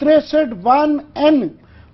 63(1)(n),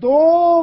2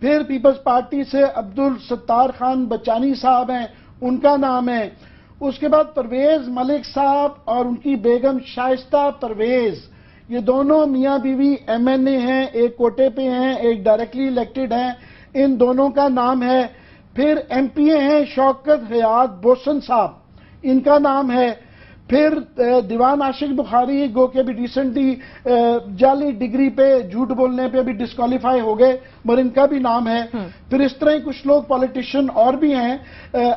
پھر Peoples party سے عبدل ستار خان بچانی صاحب ہیں، ان کا نام ہے. اس کے بعد پرویز ملک صاحب اور ان کی بیگم شائستہ پرویز، یہ دونوں میاں بیوی ایم این اے ہیں، ایک کوٹے پہ ہیں، ایک ڈائریکٹلی الیکٹڈ ہیں، ان دونوں کا نام ہے. پھر ایم پی اے ہیں شوکت حیات بوسن صاحب، ان کا نام ہے. پھر دیوان عاشق بخاری گو کہ بھی ریسنٹلی جعلی ڈگری پہ جھوٹ بولنے پہ بھی ڈسکوالیفائی ہو گئے، مگر ان کا بھی نام ہے. پھر اس طرح کچھ لوگ پولیٹیشین اور بھی ہیں،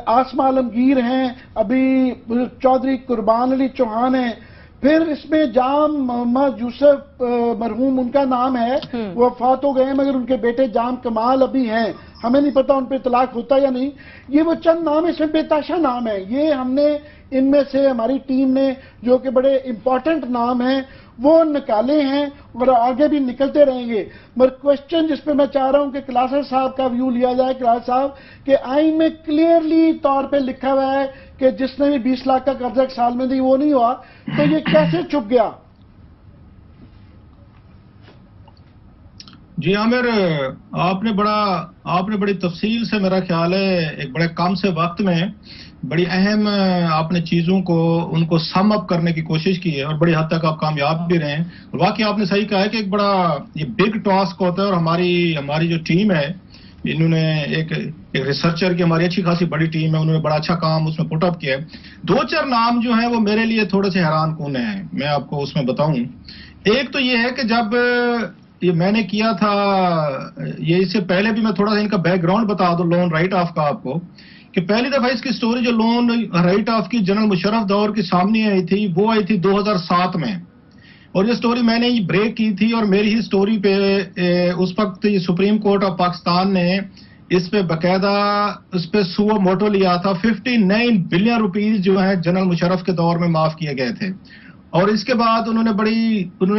آسما عالمگیر ہیں، ابھی چودھری قربان علی چوہان ہیں. پھر اس میں جام محمد یوسف مرحوم ان کا نام ہے، وہ وفات ہو گئے ہیں، مگر ان کے بیٹے جام کمال ابھی ہیں، ہمیں نہیں پتا ان پہ اطلاق ہوتا یا نہیں. یہ وہ چند نام اس میں بے تحاشا نام ہیں. یہ ہم نے ان میں سے ہماری ٹیم نے جو کہ بڑے امپورٹنٹ نام ہیں وہ نکالے ہیں اور آگے بھی نکلتے رہیں گے. مگر کوشچن جس پہ میں چاہ رہا ہوں کہ کلاسر صاحب کا ویو لیا جائے، کلاسر صاحب کہ آئین میں کلیئرلی طور پہ لکھا ہوا ہے کہ جس نے بھی 20 لاکھ کا قرضہ ایک سال میں دی وہ نہیں ہوا، تو یہ کیسے چھپ گیا؟ جی عامر، آپ نے بڑی تفصیل سے میرا خیال ہے ایک بڑے کم سے وقت میں بڑی اہم آپ نے چیزوں کو ان کو سم اپ کرنے کی کوشش کی ہے اور بڑی حد تک آپ کامیاب بھی رہے ہیں. اور واقعی آپ نے صحیح کہا ہے کہ ایک بڑا یہ بگ ٹاسک ہوتا ہے، اور ہماری جو ٹیم ہے انہوں نے ایک ریسرچر کی ہماری اچھی خاصی بڑی ٹیم ہے، انہوں نے بڑا اچھا کام اس میں پٹ اپ کیا ہے. 2-4 نام جو ہیں وہ میرے لیے تھوڑے سے حیران کن ہیں، میں آپ کو اس میں بتاؤں. ایک تو یہ ہے کہ جب یہ میں نے کیا تھا، یہ اس سے پہلے بھی میں تھوڑا سا ان کا بیک گراؤنڈ بتا دوں لون رائٹ آف کا آپ کو، کہ پہلی دفعہ اس کی سٹوری جو لون رائٹ آف کی جنرل مشرف دور کی سامنے آئی تھی وہ آئی تھی 2007 میں. اور یہ سٹوری میں نے بریک کی تھی، اور میری ہی سٹوری پہ اس وقت سپریم کورٹ آف پاکستان نے اس پہ باقاعدہ اس پہ سو موٹو لیا تھا. 59 بلین روپیز جو ہیں جنرل مشرف کے دور میں معاف کیے گئے تھے. اور اس کے بعد انہوں نے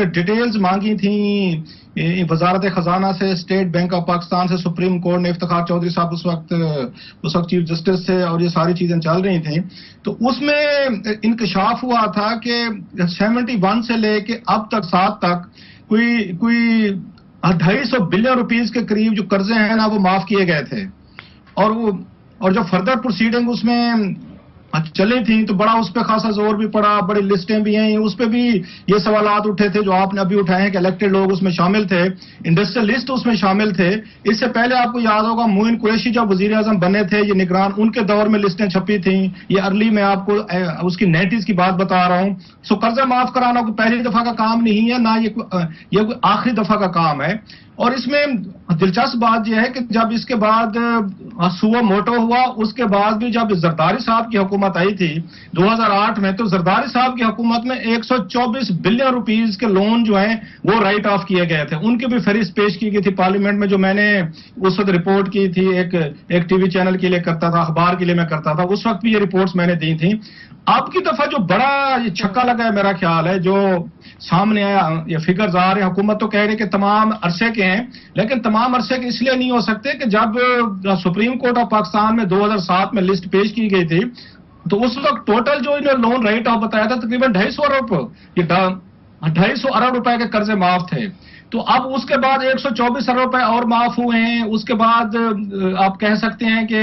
ڈیٹیلز مانگی تھیں وزارت خزانہ سے، اسٹیٹ بینک آف پاکستان سے، سپریم کورٹ نے، افتخار چودھری صاحب اس وقت چیف جسٹس تھے، اور یہ ساری چیزیں چل رہی تھیں. تو اس میں انکشاف ہوا تھا کہ 71 سے لے کے اب تک 7 تک کوئی 250 بلین روپیز کے قریب جو قرضے ہیں نا وہ معاف کیے گئے تھے. اور جو فردر پروسیڈنگ اس میں چلی تھیں تو بڑا اس پہ خاصا زور بھی پڑا، بڑی لسٹیں بھی ہیں، اس پہ بھی یہ سوالات اٹھے تھے جو آپ نے ابھی اٹھائے ہیں کہ الیکٹڈ لوگ اس میں شامل تھے، انڈسٹریلسٹ اس میں شامل تھے. اس سے پہلے آپ کو یاد ہوگا معین قریشی جب وزیر اعظم بنے تھے یہ نگران، ان کے دور میں لسٹیں چھپی تھیں. یہ ارلی میں آپ کو اس کی 90s کی بات بتا رہا ہوں. سو قرضہ معاف کرانا کوئی پہلی دفعہ کا کام نہیں ہے، نہ یہ کوئی آخری دفعہ کا کام ہے. اور اس میں دلچسپ بات یہ ہے کہ جب اس کے بعد سو موٹو ہوا، اس کے بعد بھی جب زرداری صاحب کی حکومت آئی تھی 2008 میں، تو زرداری صاحب کی حکومت میں 124 بلین روپیز کے لون جو ہیں وہ رائٹ آف کیے گئے تھے. ان کی بھی فہرست پیش کی گئی تھی پارلیمنٹ میں، جو میں نے اس وقت رپورٹ کی تھی، ایک ٹی وی چینل کے لیے کرتا تھا، اخبار کے لیے میں کرتا تھا، اس وقت بھی یہ رپورٹس میں نے دی تھیں. اب کی دفعہ جو بڑا یہ چھکا لگا ہے میرا خیال ہے جو سامنے آیا، یہ فگرز آ رہے ہیں، حکومت تو کہہ رہی ہے کہ تمام عرصے کے ہیں، لیکن تمام عرصے کے اس لیے نہیں ہو سکتے کہ جب سپریم کورٹ آف پاکستان میں 2007 میں لسٹ پیش کی گئی تھی تو اس وقت ٹوٹل جو انہوں نے لون رائٹ آف بتایا تھا تقریباً 250 ارب روپے کے قرضے معاف تھے. تو اب اس کے بعد 124 ارب روپے اور معاف ہوئے ہیں. اس کے بعد آپ کہہ سکتے ہیں کہ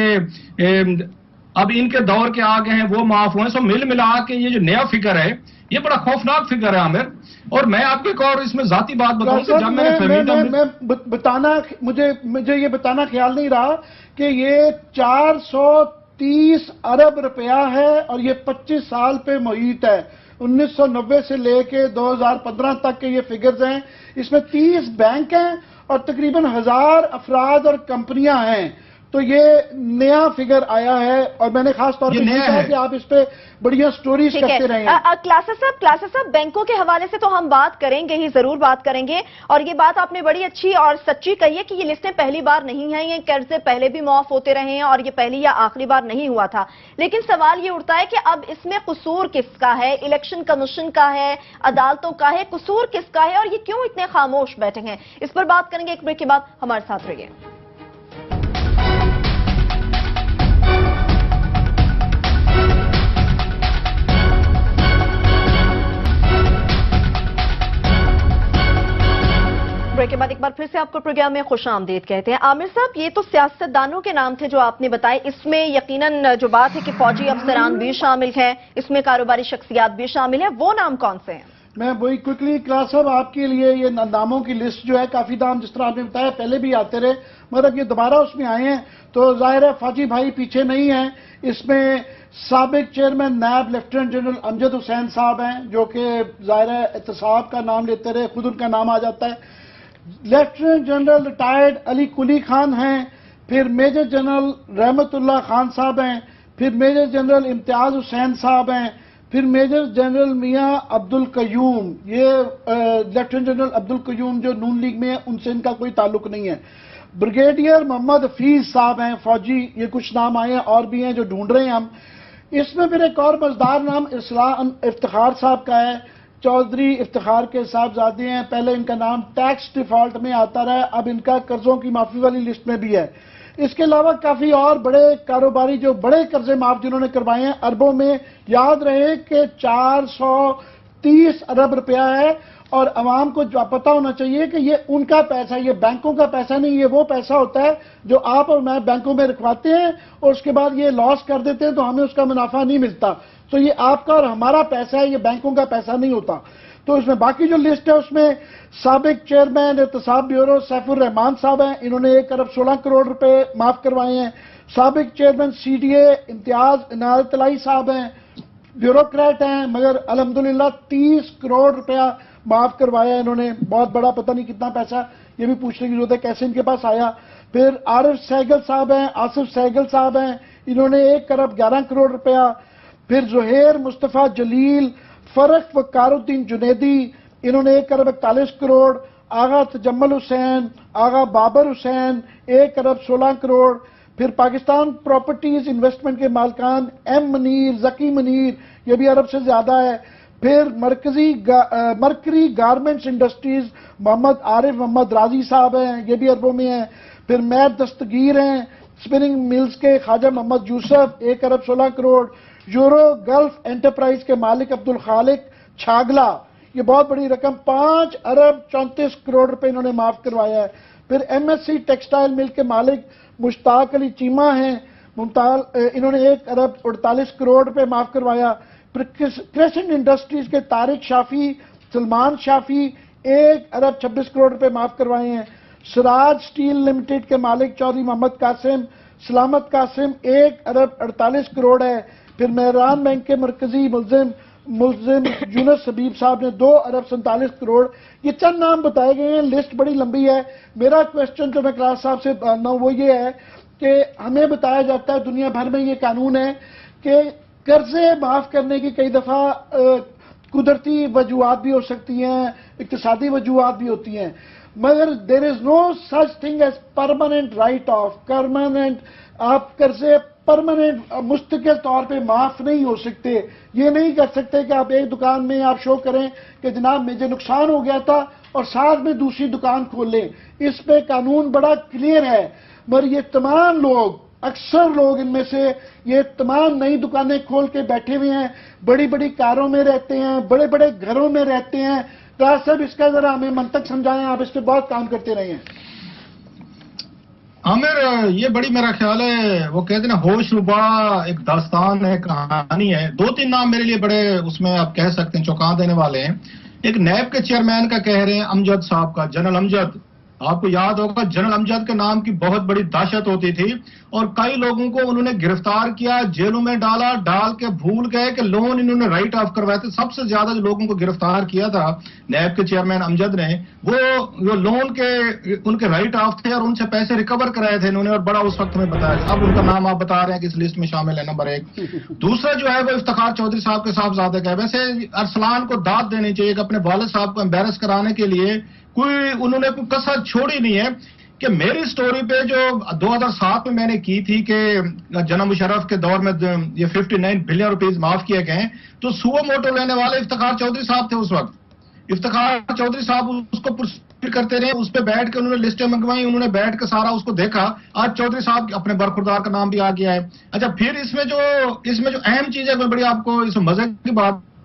اب ان کے دور کے آگے ہیں وہ معاف ہوئے. سو مل ملا کے یہ جو نیا فگر ہے یہ بڑا خوفناک فگر ہے عامر. اور میں آپ کو ایک اور اس میں ذاتی بات بتاؤں کہ جب مجھے یہ بتانا خیال نہیں رہا کہ یہ 430 ارب روپیہ ہے اور یہ 25 سال پہ محیط ہے. 1990 سے لے کے 2015 تک کے یہ فگرز ہیں. اس میں 30 بینک ہیں اور تقریباً 1000 افراد اور کمپنیاں ہیں. تو یہ نیا فگر آیا ہے اور میں نے خاص طور پہ کہا کہ آپ اس پہ بڑھیا سٹوریز کرتے رہے ہیں. کلاسر صاحب بینکوں کے حوالے سے تو ہم بات کریں گے ہی، ضرور بات کریں گے. اور یہ بات آپ نے بڑی اچھی اور سچی کہی ہے کہ یہ لسٹیں پہلی بار نہیں ہیں، یہ قرضے پہلے بھی معاف ہوتے رہے ہیں اور یہ پہلی یا آخری بار نہیں ہوا تھا. لیکن سوال یہ اٹھتا ہے کہ اب اس میں قصور کس کا ہے؟ الیکشن کمیشن کا ہے، عدالتوں کا ہے؟ قصور کس کا ہے اور یہ کیوں اتنے خاموش بیٹھے ہیں؟ اس پر بات کریں گے ایک بریک کے بعد. ہمارے ساتھ رہیے. بریک کے کے بعد ایک بار پھر سے آپ کو پروگرام میں خوش آمدید کہتے ہیں. عامر صاحب، یہ تو سیاستدانوں کے نام تھے جو آپ نے بتائے، اس میں یقیناً جو بات ہے کہ فوجی افسران بھی شامل ہیں، اس میں کاروباری شخصیات بھی شامل ہیں، وہ نام کون سے ہیں؟ میں وہی کوئکلی کلاس صاحب آپ کے لیے یہ ناموں کی لسٹ جو ہے، کافی نام جس طرح آپ نے بتایا پہلے بھی آتے رہے، مگر یہ دوبارہ اس میں آئے ہیں تو ظاہر ہے فوجی بھائی پیچھے نہیں ہیں. اس میں سابق چیئرمین نیب لیفٹیننٹ جنرل امجد حسین صاحب ہیں، جو کہ ظاہر ہے احتساب کا نام لیتے رہے، خود ان کا نام آ جاتا ہے. لیفٹیننٹ جنرل ریٹائرڈ علی کلی خان ہیں، پھر میجر جنرل رحمت اللہ خان صاحب ہیں، پھر میجر جنرل امتیاز حسین صاحب ہیں، پھر میجر جنرل میاں عبد القیوم، یہ لیفٹیننٹ جنرل عبد القیوم جو نون لیگ میں ہیں، ان سے ان کا کوئی تعلق نہیں ہے. بریگیڈیئر محمد حفیظ صاحب ہیں فوجی، یہ کچھ نام آئے ہیں، اور بھی ہیں جو ڈھونڈ رہے ہیں ہم. اس میں پھر ایک اور مزدار نام افتخار صاحب کا ہے، چودھری افتخار کے صاحبزادے ہیں. پہلے ان کا نام ٹیکس ڈیفالٹ میں آتا رہا ہے، اب ان کا قرضوں کی معافی والی لسٹ میں بھی ہے. اس کے علاوہ کافی اور بڑے کاروباری جو بڑے قرضے معاف جنہوں نے کروائے ہیں اربوں میں. یاد رہے کہ 430 ارب روپیہ ہے، اور عوام کو جو پتہ ہونا چاہیے کہ یہ ان کا پیسہ، یہ بینکوں کا پیسہ نہیں، یہ وہ پیسہ ہوتا ہے جو آپ اور میں بینکوں میں رکھواتے ہیں اور اس کے بعد یہ لاس کر دیتے ہیں تو ہمیں اس کا منافع نہیں ملتا. تو یہ آپ کا اور ہمارا پیسہ ہے، یہ بینکوں کا پیسہ نہیں ہوتا. تو اس میں باقی جو لسٹ ہے اس میں سابق چیئرمین احتساب بیورو سیف الرحمان صاحب ہیں، انہوں نے 1 ارب 16 کروڑ روپے معاف کروائے ہیں. سابق چیئرمین سی ڈی اے امتیاز عنایت الہی صاحب ہیں، بیوروکریٹ ہیں، مگر الحمدللہ 30 کروڑ روپیہ معاف کروایا انہوں نے. بہت بڑا، پتہ نہیں کتنا پیسہ، یہ بھی پوچھنے کی ضرورت ہے کیسے ان کے پاس آیا. پھر عارف سہگل صاحب ہیں، آصف سہگل صاحب ہیں، انہوں نے 1 ارب 11 کروڑ روپیہ. پھر زہیر مصطفیٰ جلیل، فرق وقار الدین جنیدی، انہوں نے 1 ارب 41 کروڑ. آغا تجمل حسین، آغا بابر حسین، 1 ارب 16 کروڑ. پھر پاکستان پراپرٹیز انویسٹمنٹ کے مالکان ایم منیر، ذکی منیر، یہ بھی ارب سے زیادہ ہے. پھر مرکری گارمنٹس انڈسٹریز محمد عارف محمد راضی صاحب ہیں، یہ بھی اربوں میں ہیں. پھر میر دستگیر ہیں، اسپننگ ملز کے خواجہ محمد یوسف، 1 ارب 16 کروڑ. یورو گلف انٹرپرائز کے مالک عبد الخالق چھاگلا، یہ بہت بڑی رقم، 5 ارب 34 کروڑ روپے انہوں نے معاف کروایا ہے. پھر M S C textile mill کے مالک مشتاق علی چیمہ ہیں، انہوں نے 1 ارب 48 کروڑ روپے معاف کروایا. پھر کریسنٹ انڈسٹریز کے طارق شافی، سلمان شافی، 1 ارب 26 کروڑ روپے معاف کروائے ہیں. سراج سٹیل لمیٹڈ کے مالک چودھری محمد قاسم سلامت قاسم، 1 ارب 48 کروڑ ہے. پھر مہران بینک کے مرکزی ملزم یونس حبیب صاحب نے 2 ارب 47 کروڑ. یہ چند نام بتائے گئے ہیں، لسٹ بڑی لمبی ہے. میرا کوشچن جو میں کلاس صاحب سے پوچھنا ہوں وہ یہ ہے کہ ہمیں بتایا جاتا ہے دنیا بھر میں یہ قانون ہے کہ قرضے معاف کرنے کی کئی دفعہ قدرتی وجوہات بھی ہو سکتی ہیں، اقتصادی وجوہات بھی ہوتی ہیں، مگر there is no such thing as permanent write off. آپ قرضے پرماننٹ مستقل طور پہ معاف نہیں ہو سکتے. یہ نہیں کر سکتے کہ آپ ایک دکان میں آپ شو کریں کہ جناب مجھے نقصان ہو گیا تھا اور ساتھ میں دوسری دکان کھول لیں. اس پہ قانون بڑا کلیئر ہے، مگر یہ تمام لوگ، اکثر لوگ ان میں سے، یہ تمام نئی دکانیں کھول کے بیٹھے ہوئے ہیں، بڑی بڑی کاروں میں رہتے ہیں، بڑے بڑے گھروں میں رہتے ہیں. راج صاحب اس کا ذرا ہمیں منطق سمجھائیں، آپ اس پہ بہت کام کرتے رہے ہیں. عامر، یہ بڑی میرا خیال ہے وہ کہتے ہیں نا ہوش ربا ایک داستان ہے، کہانی ہے. 2-3 نام میرے لیے بڑے اس میں آپ کہہ سکتے ہیں چونکا دینے والے ہیں. ایک نیب کے چیئرمین کا کہہ رہے ہیں امجد صاحب کا، جنرل امجد. آپ کو یاد ہوگا جنرل امجد کے نام کی بہت بڑی دہشت ہوتی تھی اور کئی لوگوں کو انہوں نے گرفتار کیا، جیلوں میں ڈال کے بھول گئے کہ لون انہوں نے رائٹ آف کروائے تھے. سب سے زیادہ جو لوگوں کو گرفتار کیا تھا نیب کے چیئرمین امجد نے، وہ لون کے ان کے رائٹ آف تھے اور ان سے پیسے ریکور کرائے تھے انہوں نے، اور بڑا اس وقت ہمیں بتایا. اب ان کا نام آپ بتا رہے ہیں کہ اس لسٹ میں شامل ہے، نمبر 1. دوسرا جو ہے وہ افتخار چودھری صاحب کے صاحبزادے کا ہے. ویسے ارسلان کو داد دینی چاہیے کہ اپنے والد صاحب کو امبیرس کرانے کے لیے انہوں نے کوئی کسر چھوڑی نہیں ہے. کہ میری سٹوری پہ جو 2007 میں نے کی تھی کہ جناب مشرف کے دور میں یہ 59 بلین روپیز معاف کیے گئے، تو سوو موٹو لینے والے افتخار چودھری صاحب تھے اس وقت. افتخار چودھری صاحب اس کو پرسیکیوٹ کرتے رہے، اس پہ بیٹھ کے انہوں نے لسٹیں منگوائی، انہوں نے بیٹھ کے سارا اس کو دیکھا. آج چودھری صاحب اپنے برخوردار کا نام بھی آ گیا ہے. اچھا، پھر اس میں جو اہم چیز ہے، میں بڑی آپ کو اس مزے کی بات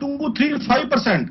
2-3-5%।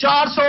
400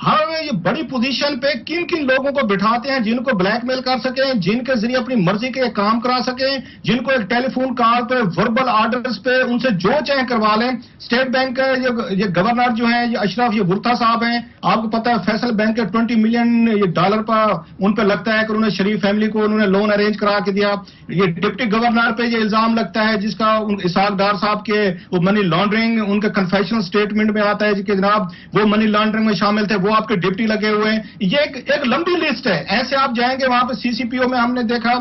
ہم یہ بڑی پوزیشن پہ کن کن لوگوں کو بٹھاتے ہیں جن کو بلیک میل کر سکیں، جن کے ذریعے اپنی مرضی کے کام کرا سکیں، جن کو ایک ٹیلی فون کال پہ وربل آرڈرز پہ ان سے جو چاہیں کروا لیں. اسٹیٹ بینک کے یہ گورنر جو ہیں، یہ اشرف یہ برتا صاحب ہیں، آپ کو پتا ہے فیصل بینک کے $20 ملین پر ان پہ لگتا ہے کہ انہوں نے شریف فیملی کو انہوں نے لون ارینج کرا کے دیا. یہ ڈپٹی گورنر پہ یہ الزام لگتا ہے جس کا اسحاق ڈار صاحب کے وہ منی لانڈرنگ ان کے کنفیشنل سٹیٹمنٹ میں آتا ہے کہ جناب وہ منی لانڈرنگ میں شامل تھے، وہ آپ کے ڈپٹی لگے ہوئے ہیں. یہ ایک لمبی لسٹ ہے. ایسے آپ جائیں گے وہاں پہ CCPO میں ہم نے دیکھا،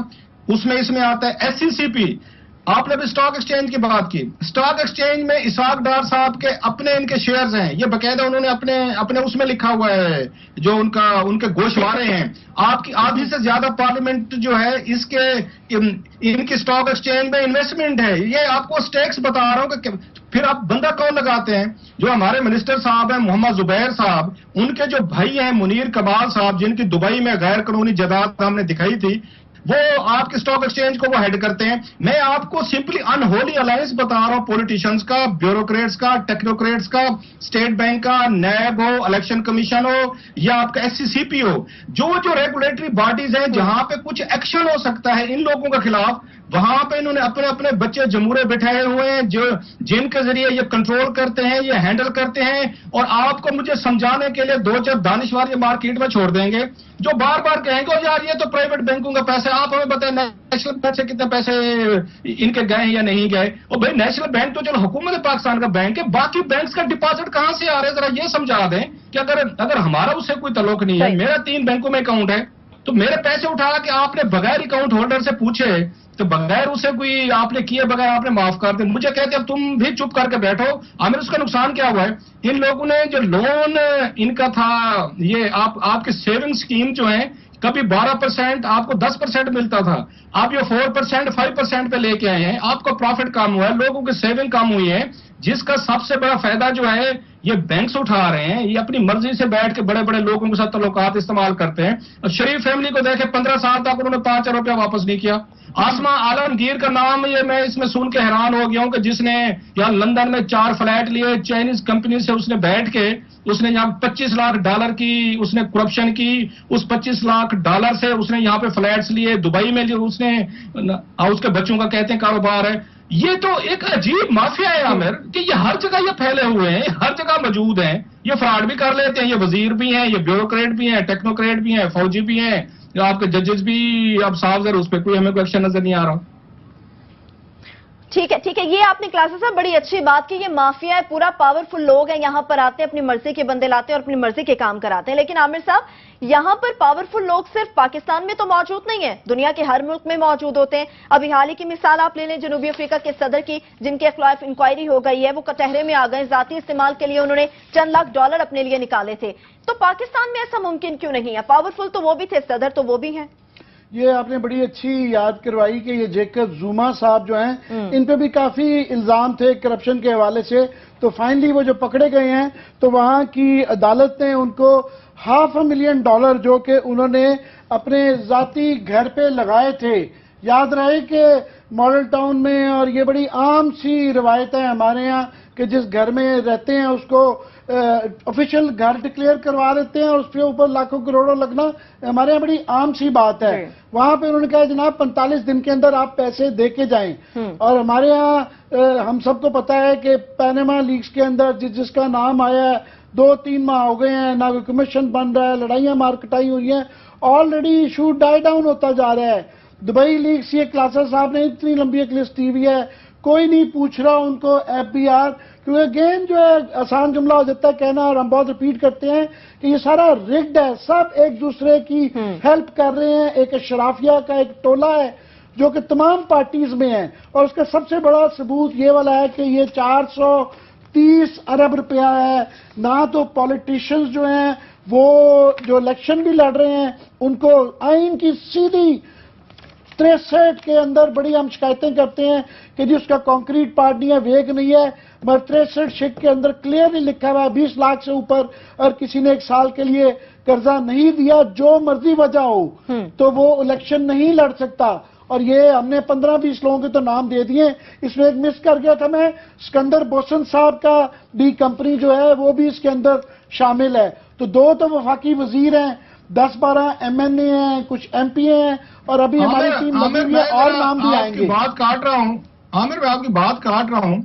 اس میں آتا ہے SCCP. آپ نے بھی اسٹاک ایکسچینج کی بات کی. اسٹاک ایکسچینج میں اسحاق ڈار صاحب کے اپنے ان کے شیئرز ہیں، یہ باقاعدہ انہوں نے اپنے اس میں لکھا ہوا ہے جو ان کے گوشوارے ہیں. آپ کی آدھی سے زیادہ پارلیمنٹ جو ہے ان کی اسٹاک ایکسچینج میں انویسٹمنٹ ہے. یہ آپ کو سٹیکس بتا رہا ہوں کہ پھر آپ بندہ کون لگاتے ہیں؟ جو ہمارے منسٹر صاحب ہیں محمد زبیر صاحب، ان کے جو بھائی ہیں منیر کمال صاحب جن کی دبئی میں غیر قانونی جائیداد ہم نے دکھائی تھی، وہ آپ کے اسٹاک ایکسچینج کو وہ ہیڈ کرتے ہیں. میں آپ کو سمپلی انہولی الائنس بتا رہا ہوں پولیٹیشنز کا، بیوروکریٹس کا، ٹیکنوکریٹس کا، اسٹیٹ بینک کا، نیب ہو، الیکشن کمیشن ہو یا آپ کا SCCP ہو، جو ریگولیٹری باڈیز ہیں جہاں پہ کچھ ایکشن ہو سکتا ہے ان لوگوں کے خلاف، وہاں پہ انہوں نے اپنے بچے جمورے بٹھائے ہوئے ہیں جن کے ذریعے یہ کنٹرول کرتے ہیں، یہ ہینڈل کرتے ہیں. اور آپ کو مجھے سمجھانے کے لیے 2-4 دانشور یہ مارکیٹ میں چھوڑ دیں گے جو بار بار کہیں گے یار یہ تو پرائیویٹ بینکوں کا پیسہ ہے، آپ ہمیں بتائیں نیشنل بینک سے کتنے پیسے ان کے گئے ہیں یا نہیں گئے. اور بھائی نیشنل بینک تو چلو حکومت پاکستان کا بینک ہے، باقی بینکس کا ڈپازٹ کہاں سے آ رہے ہیں ذرا یہ سمجھا دیں کہ اگر ہمارا اس سے کوئی تعلق نہیں ہے، میرا 3 بینکوں میں اکاؤنٹ ہے، تو میرے پیسے اٹھا کے آپ نے بغیر اکاؤنٹ ہولڈر سے پوچھے تو بغیر اسے کوئی آپ نے کیے بغیر آپ نے معاف کر دیں. مجھے کہتے اب تم بھی چپ کر کے بیٹھو. ہمیں اس کا نقصان کیا ہوا ہے؟ ان لوگوں نے جو لون ان کا تھا، یہ آپ کے سیونگ سکیم جو ہیں، کبھی 12% آپ کو 10% ملتا تھا، آپ یہ 4% 5% پہ لے کے آئے ہیں. آپ کا پروفٹ کم ہوا ہے، لوگوں کی سیونگ کم ہوئی ہے، جس کا سب سے بڑا فائدہ جو ہے یہ بینکس اٹھا رہے ہیں. یہ اپنی مرضی سے بیٹھ کے بڑے بڑے لوگوں کے ساتھ تعلقات استعمال کرتے ہیں. اور شریف فیملی کو دیکھیں 15 سال تک انہوں نے 5 روپیہ واپس نہیں کیا. آسما عالمگیر کا نام یہ میں اس میں سن کے حیران ہو گیا ہوں کہ جس نے یہاں لندن میں 4 فلیٹ لیے چائنیز کمپنی سے، اس نے بیٹھ کے اس نے یہاں $25 لاکھ کی اس نے کرپشن کی. اس $25 لاکھ سے اس نے یہاں پہ فلیٹس لیے، دبئی میں لیے، اس نے اس کے بچوں کا کہتے ہیں کاروبار ہے. یہ تو ایک عجیب مافیا ہے عامر کہ یہ ہر جگہ یہ پھیلے ہوئے ہیں، ہر جگہ موجود ہیں. یہ فراڈ بھی کر لیتے ہیں، یہ وزیر بھی ہیں، یہ بیوروکریٹ بھی ہیں، ٹیکنوکریٹ بھی ہیں، فوجی بھی ہیں، آپ کے ججز بھی. اب صاحب ذرا اس پہ کوئی ہمیں کوئی ایکشن نظر نہیں آ رہا. ٹھیک ہے یہ آپ نے کلاسز صاحب بڑی اچھی بات کی. یہ مافیا ہے، پورا پاورفل لوگ ہیں، یہاں پر آتے ہیں اپنی مرضی کے بندے لاتے ہیں اور اپنی مرضی کے کام کراتے ہیں. لیکن عامر صاحب یہاں پر پاورفل لوگ صرف پاکستان میں تو موجود نہیں ہیں، دنیا کے ہر ملک میں موجود ہوتے ہیں. ابھی حال ہی کی مثال آپ لے لیں جنوبی افریقہ کے صدر کی، جن کے خلاف انکوائری ہو گئی ہے، وہ کٹہرے میں آ گئے، ذاتی استعمال کے لیے انہوں نے چند لاکھ ڈالر اپنے لیے نکالے تھے. تو پاکستان میں ایسا ممکن کیوں نہیں ہے؟ پاورفل تو وہ بھی تھے، صدر تو وہ بھی ہیں. یہ آپ نے بڑی اچھی یاد کروائی کہ یہ جیکب زوما صاحب جو ہیں ان پہ بھی کافی الزام تھے کرپشن کے حوالے سے. تو فائنلی وہ جو پکڑے گئے ہیں تو وہاں کی عدالت نے ان کو $500,000 جو کہ انہوں نے اپنے ذاتی گھر پہ لگائے تھے. یاد رہے کہ ماڈل ٹاؤن میں، اور یہ بڑی عام سی روایت ہے ہمارے ہاں کہ جس گھر میں رہتے ہیں اس کو آفیشیل گھر ڈکلیئر کروا دیتے ہیں اور اس پہ اوپر لاکھوں کروڑوں لگنا ہمارے یہاں بڑی عام سی بات ہے. وہاں پہ انہوں نے کہا جناب 45 دن کے اندر آپ پیسے دے کے جائیں. اور ہمارے ہاں ہم سب کو پتا ہے کہ پینما لیکس کے اندر جس کا نام آیا ہے 2-3 ماہ ہو گئے ہیں، نہ کوئی کمیشن بن رہا ہے، لڑائیاں مارکٹائی ہوئی ہیں، آلریڈی ایشو ڈائی ڈاؤن ہوتا جا رہا ہے. دبئی لیکس یہ کلاسز صاحب نے اتنی لمبی ایک لسٹ دی ہوئی ہے، کوئی نہیں پوچھ رہا ان کو FBR. کیونکہ اگین جو ہے آسان جملہ ہو جاتا ہے کہنا، اور ہم بہت ریپیٹ کرتے ہیں کہ یہ سارا رگڈ ہے، سب ایک دوسرے کی ہیلپ کر رہے ہیں. ایک اشرافیہ کا ایک ٹولہ ہے جو کہ تمام پارٹیز میں ہے، اور اس کا سب سے بڑا ثبوت یہ والا ہے کہ یہ 430 ارب روپیہ ہے. نہ تو پولیٹیشنز جو ہیں وہ جو الیکشن بھی لڑ رہے ہیں ان کو آئین کی سیدھی 63 کے اندر بڑی ہم شکایتیں کرتے ہیں کہ جی اس کا کانکریٹ پارٹ نہیں ہے، ویگ نہیں ہے، مگر 63 شک کے اندر کلیئرلی لکھا ہوا ہے 20 لاکھ سے اوپر اور کسی نے 1 سال کے لیے قرضہ نہیں دیا، جو مرضی وجہ ہو تو وہ الیکشن نہیں لڑ سکتا. اور یہ ہم نے 15-20 لوگوں کے تو نام دے دیے. اس میں ایک مس کر گیا تھا میں، سکندر بوسن صاحب کا بھی کمپنی جو ہے وہ بھی اس کے اندر شامل ہے. تو 2 تو وفاقی وزیر ہیں, 10-12 MNA ہیں, کچھ MP ہیں, اور ابھی ہماری ٹیم لگی ہوئی ہے اور نام بھی آئیں گے. بات کاٹ رہا ہوں عامر, میں آپ کی بات کاٹ رہا ہوں.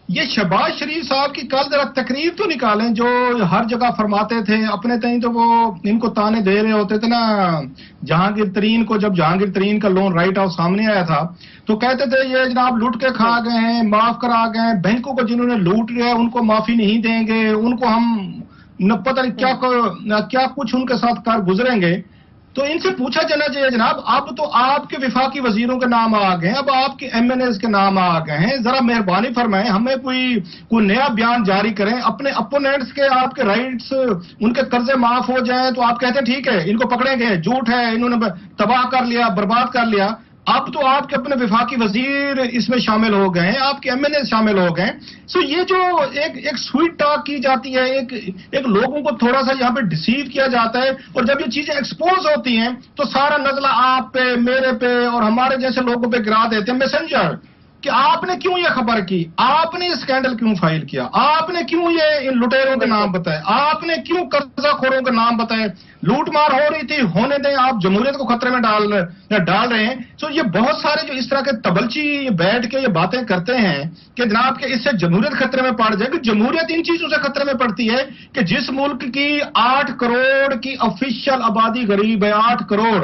یہ شہباز شریف صاحب کی کل ذرا تقریر تو نکالیں, جو ہر جگہ فرماتے تھے اپنے تئیں, تو وہ ان کو تانے دے رہے ہوتے تھے نا جہانگیر ترین کو. جب جہانگیر ترین کا لون رائٹ آف سامنے آیا تھا تو کہتے تھے یہ جناب لوٹ کے کھا گئے ہیں, معاف کرا گئے ہیں, بینکوں کو جنہوں نے لوٹ لیا ان کو معافی نہیں دیں گے, ان کو ہم پتہ نہیں کیا کچھ ان کے ساتھ کر گزریں گے. تو ان سے پوچھا جانا چاہیے جناب, اب تو آپ کے وفاقی وزیروں کے نام آ گئے ہیں, اب آپ کے MNAs کے نام آ گئے ہیں, ذرا مہربانی فرمائیں ہمیں کوئی نیا بیان جاری کریں. اپنے اپوننٹس کے آپ کے رائٹس, ان کے قرضے معاف ہو جائیں تو آپ کہتے ہیں ٹھیک ہے ان کو پکڑیں گے, جھوٹ ہے, انہوں نے تباہ کر لیا, برباد کر لیا. اب تو آپ کے اپنے وفاقی وزیر اس میں شامل ہو گئے ہیں, آپ کے MNAs شامل ہو گئے ہیں. سو یہ جو ایک سویٹ ٹاک کی جاتی ہے, ایک لوگوں کو تھوڑا سا یہاں پہ ڈیسیو کیا جاتا ہے, اور جب یہ چیزیں ایکسپوز ہوتی ہیں تو سارا نزلہ آپ پہ, میرے پہ اور ہمارے جیسے لوگوں پہ گرا دیتے ہیں. میسنجر کہ آپ نے کیوں یہ خبر کی, آپ نے اسکینڈل کیوں فائل کیا, آپ نے کیوں یہ ان لٹیروں کے نام بتائے, آپ نے کیوں قرضہ خوروں کے نام بتائے. لوٹ مار ہو رہی تھی, ہونے دیں, آپ جمہوریت کو خطرے میں ڈال رہے ہیں. سو یہ بہت سارے جو اس طرح کے تبلچی بیٹھ کے یہ باتیں کرتے ہیں کہ جناب کہ اس سے جمہوریت خطرے میں پڑ جائے. کہ جمہوریت ان چیزوں سے خطرے میں پڑتی ہے کہ جس ملک کی 8 کروڑ کی آفیشیل آبادی غریب ہے, 8 کروڑ,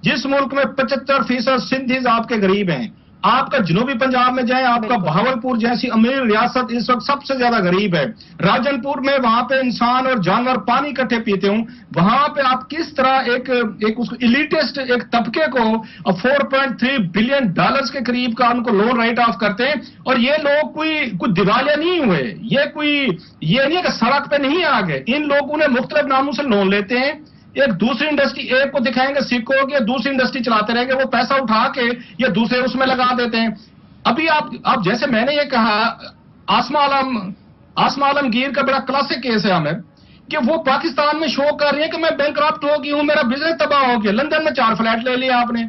جس ملک میں 75% سندھیز آپ کے غریب ہیں. آپ کا جنوبی پنجاب میں جائیں, آپ کا بہاولپور جیسی امیر ریاست اس وقت سب سے زیادہ غریب ہے. راجن پور میں وہاں پہ انسان اور جانور پانی اکٹھے پیتے ہوں, وہاں پہ آپ کس طرح ایک ایلیٹسٹ ایک طبقے کو $4.3 بلین کے قریب کا ان کو لون رائٹ آف کرتے ہیں. اور یہ لوگ کوئی دیوالیہ نہیں ہوئے, یہ نہیں ہے کہ سڑک پہ نہیں آ گئے. ان لوگوں نے مختلف ناموں سے لون لیتے ہیں, ایک دوسری انڈسٹری, ایک کو دکھائیں گے سکھ ہوگی, دوسری انڈسٹری چلاتے رہیں گے, وہ پیسہ اٹھا کے یہ دوسرے اس میں لگا دیتے ہیں. ابھی آپ جیسے میں نے یہ کہا, آسما عالمگیر کا بڑا کلاسک کیس ہے ہمیں, کہ وہ پاکستان میں شو کر رہی ہے کہ میں بینکرپٹ ہو گئی ہوں, میرا بزنس تباہ ہو گیا, لندن میں 4 فلیٹ لے لیا آپ نے.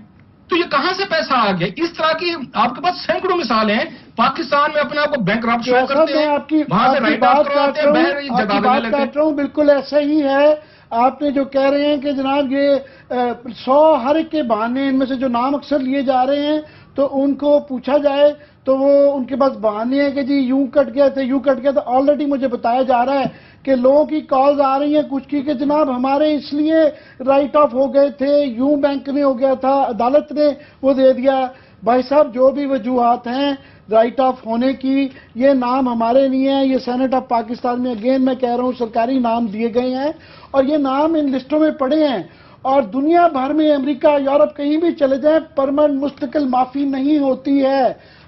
تو یہ کہاں سے پیسہ آ گیا؟ اس طرح کی آپ کے پاس سینکڑوں مثالیں ہیں. پاکستان میں اپنے آپ کو بینکرپٹ شو کرتے ہیں, وہاں سے رائٹ آف کرواتے ہیں, بہر جگہ لیتے ہیں. بالکل ایسا ہی ہے. آپ نے جو کہہ رہے ہیں کہ جناب یہ 100 ہر ایک کے بہانے, ان میں سے جو نام اکثر لیے جا رہے ہیں تو ان کو پوچھا جائے تو وہ ان کے پاس بہانے ہیں کہ جی یوں کٹ گیا تھا, یوں کٹ گیا تھا. آلریڈی مجھے بتایا جا رہا ہے کہ لوگوں کی کالز آ رہی ہیں کچھ کی کہ جناب ہمارے اس لیے رائٹ آف ہو گئے تھے, یوں بینک میں ہو گیا تھا, عدالت نے وہ دے دیا. بھائی صاحب جو بھی وجوہات ہیں رائٹ آف ہونے کی, یہ نام ہمارے نہیں ہیں, یہ سینٹ آف پاکستان میں اگین میں کہہ رہا ہوں سرکاری نام دیے گئے ہیں, اور یہ نام ان لسٹوں میں پڑے ہیں. اور دنیا بھر میں امریکہ, یورپ, کہیں بھی چلے جائیں, پرماننٹ مستقل معافی نہیں ہوتی ہے.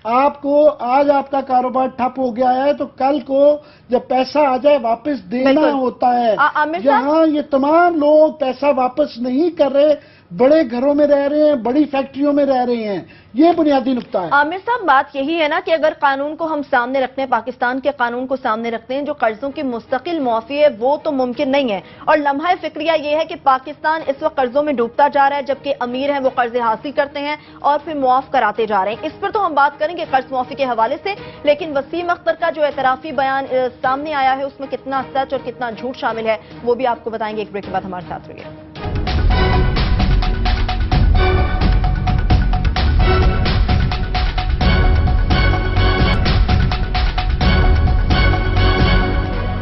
آپ کو آج آپ کا کاروبار ٹھپ ہو گیا ہے تو کل کو جب پیسہ آ جائے واپس دینا ہوتا ہے. یہاں یہ تمام لوگ پیسہ واپس نہیں کر رہے, بڑے گھروں میں رہ رہے ہیں, بڑی فیکٹریوں میں رہ رہے ہیں. یہ بنیادی نقطہ ہے. عامر صاحب بات یہی ہے نا کہ اگر قانون کو ہم سامنے رکھتے ہیں, پاکستان کے قانون کو سامنے رکھتے ہیں, جو قرضوں کی مستقل معافی ہے وہ تو ممکن نہیں ہے. اور لمحہ فکریہ یہ ہے کہ پاکستان اس وقت قرضوں میں ڈوبتا جا رہا ہے, جبکہ امیر ہیں وہ قرضے حاصل کرتے ہیں اور پھر معاف کراتے جا رہے ہیں. اس پر تو ہم بات کریں گے قرض معافی کے حوالے سے, لیکن وسیم اختر کا جو اعترافی بیان سامنے آیا ہے اس میں کتنا سچ اور کتنا جھوٹ شامل ہے وہ بھی آپ کو بتائیں گے. ایک بریک کے بعد ہمارے ساتھ رہیے.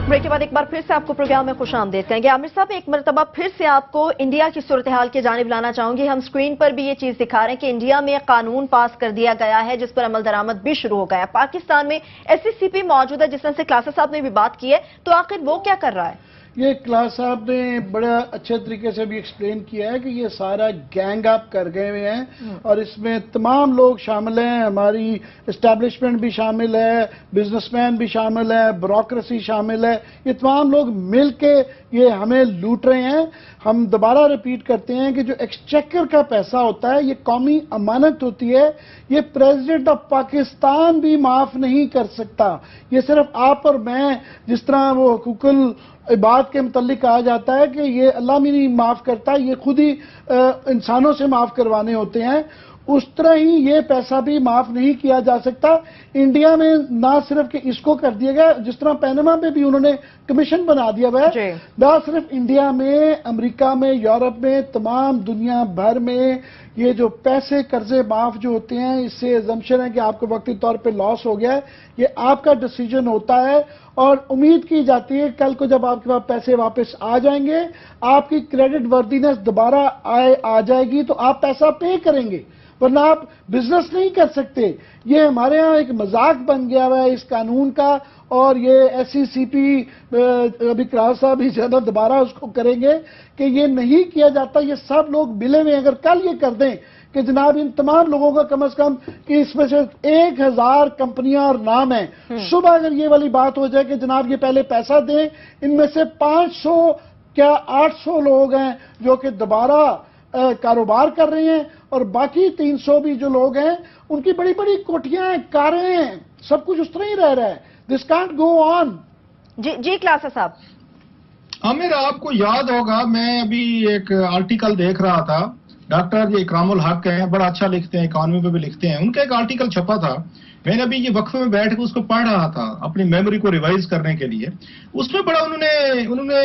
بریک کے بعد ایک بار پھر سے آپ کو پروگرام میں خوش آمدید کہیں گے. عامر صاحب ایک مرتبہ پھر سے آپ کو انڈیا کی صورتحال کی جانب لانا چاہوں گی. ہم اسکرین پر بھی یہ چیز دکھا رہے ہیں کہ انڈیا میں قانون پاس کر دیا گیا ہے جس پر عمل درآمد بھی شروع ہو گیا. پاکستان میں SCCP موجود ہے جس سے کلاسا صاحب نے بھی بات کی ہے, تو آخر وہ کیا کر رہا ہے؟ یہ کلاس صاحب نے بڑا اچھے طریقے سے بھی ایکسپلین کیا ہے کہ یہ سارا گینگ اپ کر گئے ہوئے ہیں, اور اس میں تمام لوگ شامل ہیں. ہماری اسٹیبلشمنٹ بھی شامل ہے, بزنس مین بھی شامل ہے, بیوروکریسی شامل ہے. یہ تمام لوگ مل کے یہ ہمیں لوٹ رہے ہیں. ہم دوبارہ ریپیٹ کرتے ہیں کہ جو ایکسچیکر کا پیسہ ہوتا ہے یہ قومی امانت ہوتی ہے, یہ پریزیڈنٹ آف پاکستان بھی معاف نہیں کر سکتا. یہ صرف آپ اور میں, جس طرح وہ حقوق العباد کے متعلق کہا جاتا ہے کہ یہ اللہ بھی نہیں معاف کرتا, یہ خود ہی انسانوں سے معاف کروانے ہوتے ہیں. اس طرح ہی یہ پیسہ بھی معاف نہیں کیا جا سکتا. انڈیا میں نہ صرف کہ اس کو کر دیا گیا, جس طرح پینما میں بھی انہوں نے کمیشن بنا دیا ہوا ہے, نہ صرف انڈیا میں, امریکہ میں, یورپ میں, تمام دنیا بھر میں یہ جو پیسے قرضے معاف جو ہوتے ہیں, اس سے ایزمپشن ہے کہ آپ کو وقتی طور پہ لاس ہو گیا ہے, یہ آپ کا ڈیسیجن ہوتا ہے اور امید کی جاتی ہے کل کو جب آپ کے پاس پیسے واپس آ جائیں گے, آپ کی کریڈٹ وردینس دوبارہ آ جائے گی تو آپ پیسہ پے کریں گے, ورنہ آپ بزنس نہیں کر سکتے. یہ ہمارے ہاں ایک مذاق بن گیا ہوا ہے اس قانون کا, اور یہ ایس سی سی پی ابھی قرار صاحب ہی زیادہ دوبارہ اس کو کریں گے کہ یہ نہیں کیا جاتا. یہ سب لوگ ملے ہوئے اگر کل یہ کر دیں کہ جناب ان تمام لوگوں کا کم از کم کہ اس میں سے 1000 کمپنیاں اور نام ہیں, صبح اگر یہ والی بات ہو جائے کہ جناب یہ پہلے پیسہ دیں, ان میں سے 500 کیا 800 لوگ ہیں جو کہ دوبارہ کاروبار کر رہے ہیں, اور باقی 300 بھی جو لوگ ہیں ان کی بڑی بڑی کوٹھیاں ہیں, کاریں ہیں, سب کچھ اس طرح ہی رہ رہا ہے. دس کانٹ گو آن. جی کلاسا صاحب. عامر, آپ کو یاد ہوگا میں ابھی ایک آرٹیکل دیکھ رہا تھا, ڈاکٹر اکرام الحق ہیں, بڑا اچھا لکھتے ہیں, اکانومی پہ بھی لکھتے ہیں, ان کا ایک آرٹیکل چھپا تھا, میں نے ابھی یہ وقفے میں بیٹھ کے اس کو پڑھ رہا تھا اپنی میموری کو ریوائز کرنے کے لیے. اس میں بڑا انہوں نے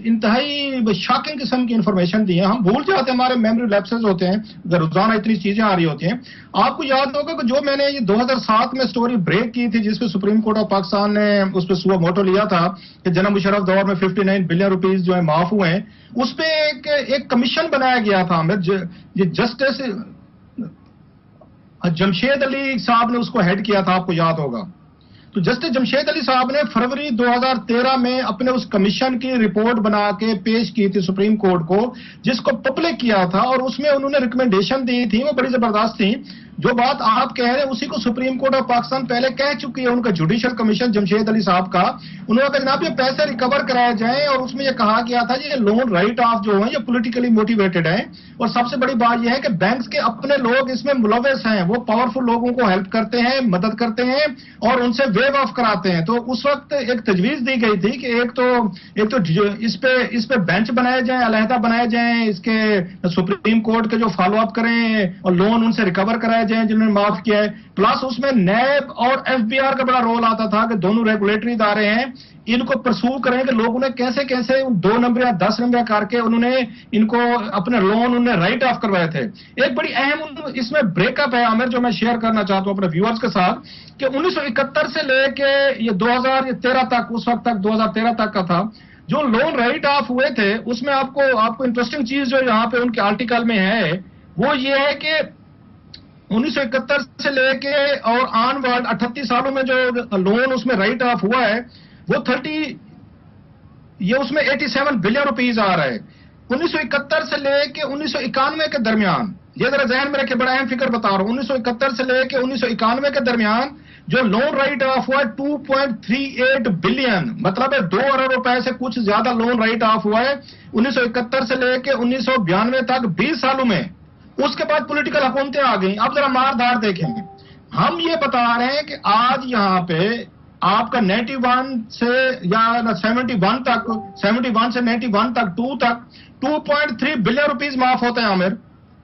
انتہائی شاکنگ قسم کی انفارمیشن دی ہے. ہم بھول جاتے ہیں, ہمارے میموری لیپسز ہوتے ہیں, روزانہ اتنی چیزیں آ رہی ہوتی ہیں. آپ کو یاد ہوگا کہ جو میں نے یہ 2007 میں سٹوری بریک کی تھی جس پہ سپریم کورٹ آف پاکستان نے اس پہ سوا موٹو لیا تھا کہ جناب مشرف دور میں 59 بلین روپیز جو ہے معاف ہوئے ہیں, اس پہ ایک کمیشن بنایا گیا تھا. جسٹس جمشید علی صاحب نے اس کو ہیڈ کیا تھا, آپ کو یاد ہوگا. تو جسٹس جمشید علی صاحب نے فروری 2013 میں اپنے اس کمیشن کی رپورٹ بنا کے پیش کی تھی سپریم کورٹ کو, جس کو پبلک کیا تھا, اور اس میں انہوں نے ریکمنڈیشن دی تھی, وہ بڑی زبردست تھی. جو بات آپ کہہ رہے ہیں اسی کو سپریم کورٹ آف پاکستان پہلے کہہ چکی ہے, ان کا جوڈیشل کمیشن جمشید علی صاحب کا. انہوں نے کہا جناب یہ پیسے ریکور کرائے جائیں, اور اس میں یہ کہا گیا تھا یہ لون رائٹ آف جو ہیں یہ پولیٹیکلی موٹیویٹڈ ہیں, اور سب سے بڑی بات یہ ہے کہ بینکس کے اپنے لوگ اس میں ملوث ہیں, وہ پاورفل لوگوں کو ہیلپ کرتے ہیں, مدد کرتے ہیں, اور ان سے ویو آف کراتے ہیں. تو اس وقت ایک تجویز دی گئی تھی کہ ایک تو اس پہ بینچ بنائے جائیں, علیحدہ بنائے جائیں, اس کے سپریم کورٹ کے جو فالو اپ کریں اور لون ان سے ریکور کرائے جائیں جنہوں نے معاف کیا ہے. پلس اس میں نیب اور ایف بی آر کا بڑا رول آتا تھا کہ دونوں ریگولیٹری ادارے ہیں, ان کو پرسو کریں کہ لوگوں نے کیسے 2 نمبر یا 10 نمبر کر کے انہوں نے ان کو اپنے لون انہوں نے رائٹ آف کروائے تھے. ایک بڑی اہم اس میں بریک اپ ہے عامر, جو میں شیئر کرنا چاہتا ہوں اپنے ویورز کے ساتھ, کہ 1971 سے لے کے یہ 2013 تک, اس وقت تک 2013 تک کا تھا, جو لون رائٹ آف ہوئے تھے اس میں آپ کو انٹرسٹنگ چیز جو یہاں پہ ان کے آرٹیکل میں ہے وہ یہ ہے کہ 1971 سے لے کے اور آن ورڈ 38 سالوں میں جو لون اس میں رائٹ آف ہوا ہے وہ اس میں 87 بلین روپیز آ رہا ہے. 1971 سے لے کے 1991 کے درمیان, یہ ذرا ذہن میں رکھے, بڑا اہم فکر بتا رہا ہوں, 1971 سے لے کے 1991 کے درمیان جو لون رائٹ آف ہوا ہے 2.38 بلین, مطلب ہے 2 ارب روپے سے کچھ زیادہ لون رائٹ آف ہوا ہے 1971 سے لے کے 1992 تک 20 سالوں میں. اس کے بعد پولیٹیکل حکومتیں آ گئیں. اب ذرا مار دھار دیکھیں, ہم یہ بتا رہے ہیں کہ آج یہاں پہ آپ کا 91 سے یا 71 تک, 71 سے 91 تک 2.3 بلین روپیز معاف ہوتے ہیں عامر.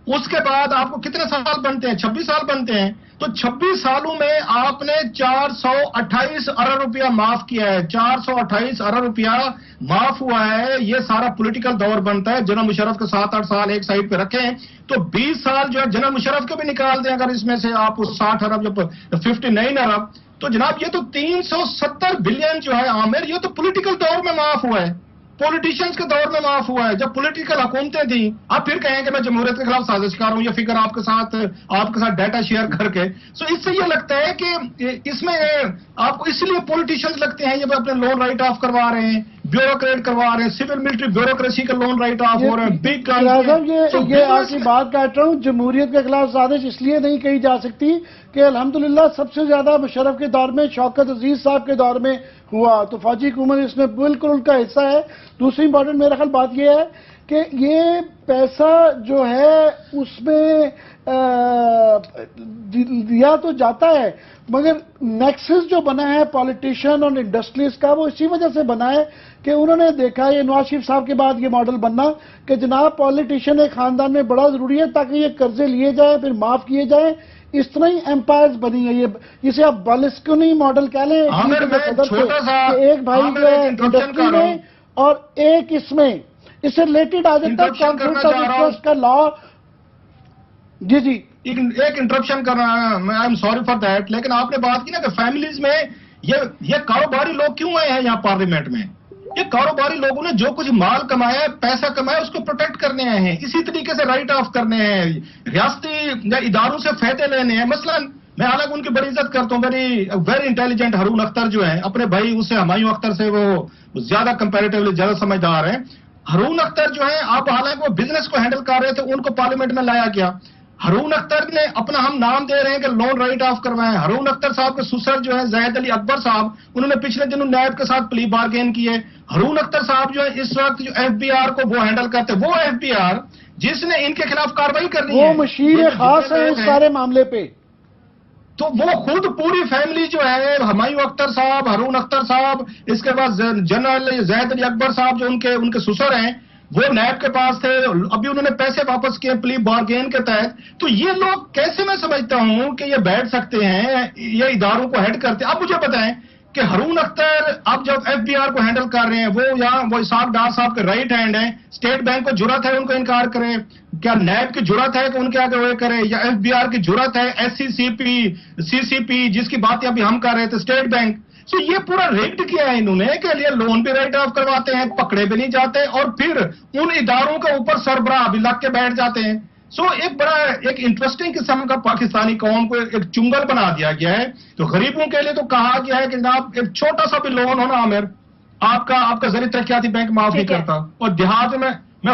اس کے بعد آپ کو کتنے سال بنتے ہیں, 26 سال بنتے ہیں. تو 26 سالوں میں آپ نے 428 ارب روپیہ معاف کیا ہے, 428 ارب روپیہ معاف ہوا ہے. یہ سارا پولیٹیکل دور بنتا ہے. جنرل مشرف کے 7-8 سال ایک سائڈ پہ رکھیں تو 20 سال جو ہے جنرل مشرف کے بھی نکال دیں, اگر اس میں سے آپ 60 ارب جو 59 ارب, تو جناب یہ تو 370 بلین جو ہے عامر, یہ تو پولیٹیکل دور میں معاف ہوا ہے, پولیٹیشنز کے دور میں معاف ہوا ہے, جب پولیٹیکل حکومتیں تھیں. آپ پھر کہیں کہ میں جمہوریت کے خلاف سازش کر رہا ہوں, یہ فکر آپ کے ساتھ ڈیٹا شیئر کر کے. سو اس سے یہ لگتا ہے کہ اس میں آپ کو اس لیے پولیٹیشنز لگتے ہیں یہ اپنے لون رائٹ آف کروا رہے ہیں, بیوروکریٹ کروا رہے ہیں, سول ملٹری بیوروکریسی کا لون رائٹ آف ہو رہے ہیں, بگ یہ آپ کی بات کاٹ رہا ہوں. جمہوریت کے خلاف سازش اس لیے نہیں کہی جا سکتی کہ الحمدللہ سب سے زیادہ مشرف کے دور میں, شوکت عزیز صاحب کے دور میں ہوا, تو فوجی حکومت اس میں بالکل ان کا حصہ ہے. دوسری امپورٹنٹ میرا خیال بات یہ ہے کہ یہ پیسہ جو ہے اس میں دیا تو جاتا ہے مگر نیکسس جو بنا ہے پالیٹیشین اور انڈسٹریز کا وہ اسی وجہ سے بنا ہے کہ انہوں نے دیکھا یہ نواز شریف صاحب کے بعد یہ ماڈل بننا کہ جناب پالیٹیشین ایک خاندان میں بڑا ضروری ہے تاکہ یہ قرضے لیے جائیں پھر معاف کیے جائیں. اس طرح ہی ایمپائرز بنی ہے. یہ اسے آپ بالسکونی ماڈل کہہ لیں ایک بھائی جو ہے انڈسٹری میں اور ایک اس میں اس سے ریلیٹڈ آ جاتا ہے کانفلکٹ آف انٹرسٹ کا لا. جی جی ایک انٹرپشن کر رہا ہوں میں, I am sorry for that, لیکن آپ نے بات کی نا کہ فیملیز میں یہ کاروباری لوگ کیوں آئے ہیں یہاں پارلیمنٹ میں؟ یہ کاروباری لوگوں نے جو کچھ مال کمایا ہے, پیسہ کمایا, اس کو پروٹیکٹ کرنے آئے ہیں, اسی طریقے سے رائٹ آف کرنے ہیں, ریاستی یا اداروں سے فائدے لینے ہیں. مثلا میں حالانکہ ان کی بڑی عزت کرتا ہوں, ویری انٹیلیجنٹ ہارون اختر جو ہیں, اپنے بھائی اس سے ہمایوں اختر سے وہ زیادہ کمپیریٹیولی زیادہ سمجھدار ہیں. ہارون اختر جو ہیں, آپ حالانکہ وہ بزنس کو ہینڈل کر رہے تھے, ان کو پارلیمنٹ میں لایا گیا. ہارون اختر نے اپنا ہم نام دے رہے ہیں کہ لون رائٹ آف کروائے. ہارون اختر صاحب کے سسر جو ہیں زاہد علی اکبر صاحب, انہوں نے پچھلے دنوں نیب کے ساتھ پلی بارگین کی ہے. ہارون اختر صاحب جو ہے اس وقت جو ایف بی آر کو وہ ہینڈل کرتے, وہ ایف بی آر جس نے ان کے خلاف کارروائی کرنی ہے, وہ مشیر خاص ہے اس سارے معاملے پہ. تو وہ خود پوری فیملی جو ہے, ہمایوں اختر صاحب, ہارون اختر صاحب, اس کے بعد جنرل زاہد علی اکبر صاحب جو ان کے سسر ہیں, وہ نیب کے پاس تھے, ابھی انہوں نے پیسے واپس کیے پلی بارگین کے تحت. تو یہ لوگ کیسے, میں سمجھتا ہوں کہ یہ بیٹھ سکتے ہیں, یہ اداروں کو ہیڈ کرتے ہیں. اب مجھے بتائیں کہ ہارون اختر اب جب ایف بی آر کو ہینڈل کر رہے ہیں, وہ اسحاق ڈار صاحب کے رائٹ ہینڈ ہیں, اسٹیٹ بینک کو جرات ہے ان کو انکار کرے؟ کیا نیب کی جرات ہے کہ ان کے آگے وہ کرے؟ یا ایف بی آر کی جرات ہے؟ ایس سی سی پی جس کی باتیں ابھی ہم کر رہے تھے, اسٹیٹ بینک. سو یہ پورا ریگڈ کیا ہے انہوں نے کہ یہ لون بھی رائٹ آف کرواتے ہیں, پکڑے بھی نہیں جاتے, اور پھر ان اداروں کے اوپر سربراہ بھی لگ کے بیٹھ جاتے ہیں. سو ایک انٹرسٹنگ قسم کا پاکستانی قوم کو ایک چنگل بنا دیا گیا ہے. تو غریبوں کے لیے تو کہا گیا ہے کہ جناب ایک چھوٹا سا بھی لون ہونا عامر, آپ کا زرعی ترقیاتی بینک معاف نہیں کرتا. اور دیہات میں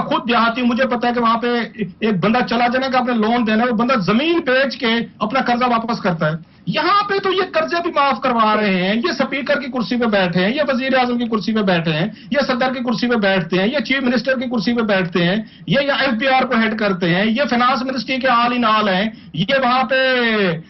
خود دیہاتی ہوں, مجھے پتا ہے کہ وہاں پہ ایک بندہ چلا جانے کا اپنے لون دینا, وہ بندہ زمین بیچ کے اپنا قرضہ واپس کرتا ہے. یہاں پہ تو یہ قرضے بھی معاف کروا رہے ہیں, یہ سپیکر کی کرسی پہ بیٹھے ہیں, یہ وزیر اعظم کی کرسی پہ بیٹھے ہیں, یہ صدر کی کرسی پہ بیٹھتے ہیں, یہ چیف منسٹر کی کرسی پہ بیٹھتے ہیں, یہ ایف بی آر کو ہیڈ کرتے ہیں, یہ فائنانس منسٹری کے آل ان آل ہیں, یہ وہاں پہ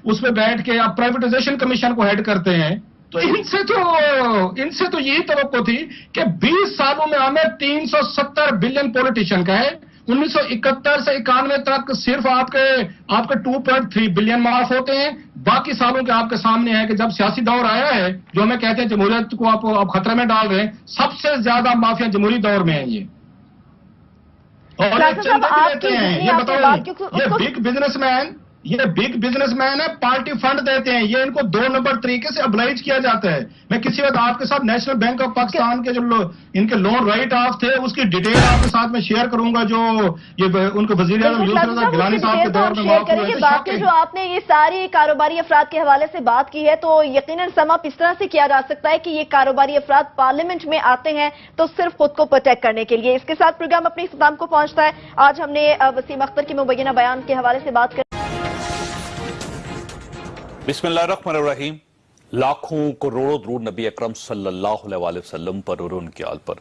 اس پہ بیٹھ کے اب پرائیویٹائزیشن کمیشن کو ہیڈ کرتے ہیں. تو ان سے تو یہی توقع تھی کہ 20 سالوں میں ہمیں 370 بلین پولیٹیشین کا ہے. 1971 سے 91 تک صرف آپ کے 2.3 بلین معاف ہوتے ہیں. باقی سالوں کے آپ کے سامنے ہے کہ جب سیاسی دور آیا ہے, جو ہمیں کہتے ہیں جمہوریت کو آپ خطرے میں ڈال رہے ہیں, سب سے زیادہ معافیاں جمہوری دور میں ہیں. اور یہ بتاؤ, یہ بگ بزنس مین ہے, پارٹی فنڈ دیتے ہیں, یہ ان کو 2 نمبر طریقے سے ابلائج کیا جاتا ہے. میں کسی وقت آپ کے ساتھ نیشنل بینک آف پاکستان کے جو ان کے لون رائٹ آف تھے اس کی ڈیٹیل آپ کے ساتھ میں شیئر کروں گا, جو یہ ان کے وزیر اعظم یوسف رضا گیلانی صاحب کے دور میں معاف ہوئے تھے. باقی جو آپ نے یہ ساری کاروباری افراد کے حوالے سے بات کی ہے, تو یقیناً سم اپ اس طرح سے کیا جا سکتا ہے کہ یہ کاروباری افراد پارلیمنٹ میں آتے ہیں تو صرف خود کو پروٹیکٹ کرنے کے لیے. اس کے ساتھ پروگرام اپنے اختتام کو پہنچتا ہے. آج ہم نے وسیم اختر کے مبینہ بیان کے حوالے سے بات کر. بسم اللہ الرحمن الرحیم. لاکھوں کروڑوں درود نبی اکرم صلی اللہ علیہ وسلم پر اور ان کی آل پر.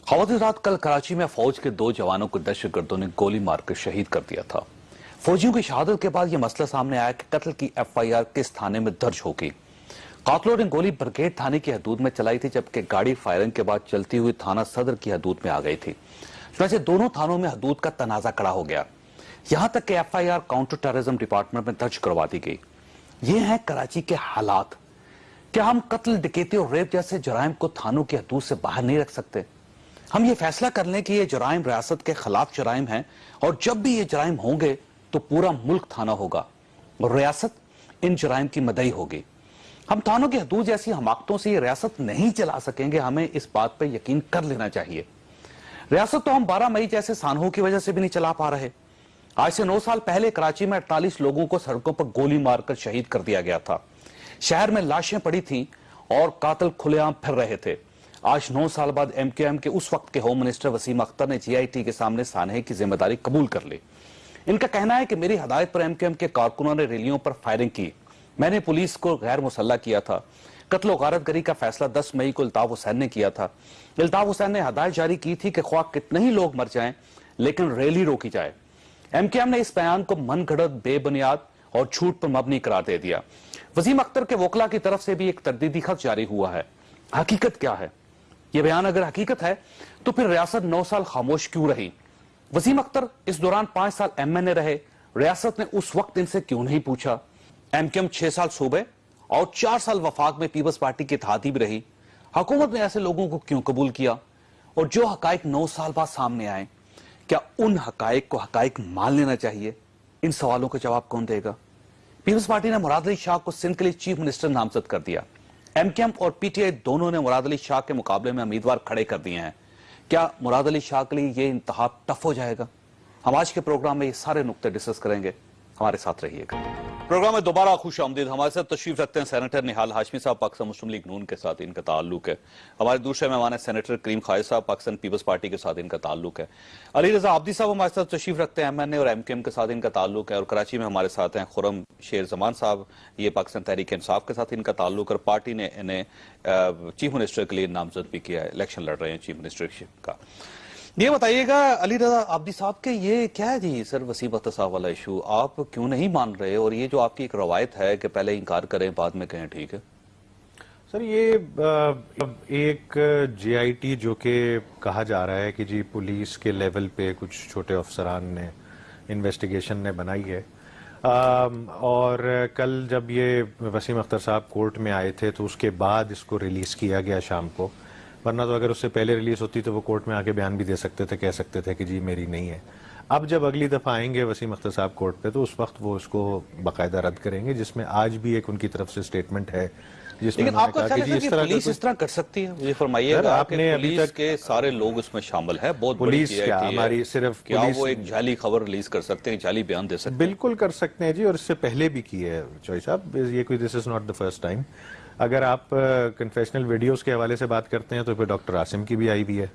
خواتین رات کل کراچی میں فوج کے 2 جوانوں کو دہشت گردوں نے گولی مار کر شہید کر دیا تھا. فوجیوں کی شہادت کے بعد یہ مسئلہ سامنے آیا کہ قتل کی ایف آئی آر کس تھانے میں درج ہوگی. قاتلوں نے گولی برگیڈ تھانے کی حدود میں چلائی تھی, جبکہ گاڑی فائرنگ کے بعد چلتی ہوئی تھانہ صدر کی حدود میں آ گئی تھی. چنانچہ دونوں تھانوں میں حدود کا تنازع کھڑا ہو گیا, یہاں تک کہ F I R counter terrorism department میں درج کروا دی گئی. یہ ہیں کراچی کے حالات. کیا ہم قتل, ڈکیتی اور ریپ جیسے جرائم کو تھانوں کی حدود سے باہر نہیں رکھ سکتے؟ ہم یہ فیصلہ کر لیں کہ یہ جرائم ریاست کے خلاف جرائم ہیں, اور جب بھی یہ جرائم ہوں گے تو پورا ملک تھانہ ہوگا اور ریاست ان جرائم کی مدعی ہوگی. ہم تھانوں کی حدود جیسی حماقتوں سے یہ ریاست نہیں چلا سکیں گے, ہمیں اس بات پہ یقین کر لینا چاہیے. ریاست تو ہم 12 مئی جیسے سانحوں کی وجہ سے بھی نہیں چلا پا رہے. آج سے 9 سال پہلے کراچی میں 48 لوگوں کو سڑکوں پر گولی مار کر شہید کر دیا گیا تھا. شہر میں لاشیں پڑی تھیں اور قاتل کھلے عام پھر رہے تھے. آج 9 سال بعد ایم کیو ایم کے اس وقت کے ہوم منسٹر وسیم اختر نے جی آئی ٹی کے سامنے سانحے کی ذمہ داری قبول کر لی. ان کا کہنا ہے کہ میری ہدایت پر ایم کیو ایم کے کارکنوں نے ریلیوں پر فائرنگ کی, میں نے پولیس کو غیر مسلح کیا تھا, قتل و غارت گری کا فیصلہ 10 مئی کو الطاف حسین نے کیا تھا. الطاف حسین نے ہدایت جاری کی تھی کہ خواہ کتنے ہی لوگ مر جائیں لیکن ریلی روکی جائے. ایم کیو ایم نے اس بیان کو من گھڑت، بے بنیاد اور جھوٹ پر مبنی قرار دے دیا. وسیم اختر کے وکلا کی طرف سے بھی ایک تردیدی خط جاری ہوا ہے. حقیقت کیا ہے؟ یہ بیان اگر حقیقت ہے تو پھر ریاست 9 سال خاموش کیوں رہی؟ وسیم اختر اس دوران 5 سال ایم این اے رہے، ریاست نے اس وقت ان سے کیوں نہیں پوچھا؟ ایم کیو ایم 6 سال صوبے اور 4 سال وفاق میں پیپلز پارٹی کی اتحادی بھی رہی. حکومت نے ایسے لوگوں کو کیوں قبول کیا؟ اور جو حقائق 9 سال بعد سامنے آئے، کیا ان حقائق کو حقائق مان لینا چاہیے؟ ان سوالوں کا جواب کون دے گا؟ پیپلز پارٹی نے مراد علی شاہ کو سندھ کے لیے چیف منسٹر نامزد کر دیا. ایم کیو ایم اور پی ٹی آئی دونوں نے مراد علی شاہ کے مقابلے میں امیدوار کھڑے کر دیے ہیں. کیا مراد علی شاہ کے لیے یہ انتہا ٹف ہو جائے گا؟ ہم آج کے پروگرام میں یہ سارے نقطے ڈسکس کریں گے. ہمارے ساتھ رہیے گا. پروگرام میں دوبارہ خوش آمدید. ہمارے ساتھ تشریف رکھتے ہیں سینیٹر نہال ہاشمی صاحب، پاکستان مسلم لیگ نون کے ساتھ ان کا تعلق ہے. ہمارے دوسرے مہمان ہیں سینیٹر کریم خالد صاحب، پاکستان پیپلز پارٹی کے ساتھ ان کا تعلق ہے. علی رضا عابدی صاحب ہمارے ساتھ تشریف رکھتے ہیں، ایم این اے اور ایم کیو ایم کے ساتھ ان کا تعلق ہے. اور کراچی میں ہمارے ساتھ ہیں خرم شیر زمان صاحب، یہ پاکستان تحریک انصاف کے ساتھ ان کا تعلق، اور پارٹی نے انہیں چیف منسٹر کے لیے نامزد بھی کیا ہے، الیکشن لڑ رہے ہیں چیف منسٹرشپ کا. یہ بتائیے گا علی رضا عابدی صاحب کہ یہ کیا ہے جی سر وسیم اختر صاحب والا ایشو، آپ کیوں نہیں مان رہے؟ اور یہ جو آپ کی ایک روایت ہے کہ پہلے انکار کریں بعد میں کہیں ٹھیک ہے. سر یہ ایک جے آئی ٹی جو کہ کہا جا رہا ہے کہ جی پولیس کے لیول پہ کچھ چھوٹے افسران نے انویسٹیگیشن نے بنائی ہے، اور کل جب یہ وسیم اختر صاحب کورٹ میں آئے تھے تو اس کے بعد اس کو ریلیز کیا گیا شام کو، ورنہ تو اگر اس سے پہلے ریلیز ہوتی تو وہ کورٹ میں آ کے بیان بھی دے سکتے تھے، کہہ سکتے تھے کہ جی میری نہیں ہے. اب جب اگلی دفعہ آئیں گے وسیم اختر صاحب کورٹ پہ تو اس وقت وہ اس کو باقاعدہ رد کریں گے، جس میں آج بھی ایک ان کی طرف سے سٹیٹمنٹ ہے جس میں لیکن آپ کو خیال ہے کہ پولیس اس طرح کر سکتی ہے؟ یہ فرمائیے گا آپ نے پولیس کے سارے لوگ اس میں شامل ہیں، بہت بڑی پولیس کیا ہماری صرف کیا وہ ایک جعلی خبر ریلیز کر سکتے ہیں، جعلی بیان دے سکتے ہیں؟ بالکل کر سکتے ہیں جی، اور اس سے پہلے بھی کی ہے چوئی صاحب. یہ کوئی this is not the first time. اگر آپ کنفیشنل ویڈیوز کے حوالے سے بات کرتے ہیں تو پھر ڈاکٹر عاصم کی بھی آئی ہوئی ہے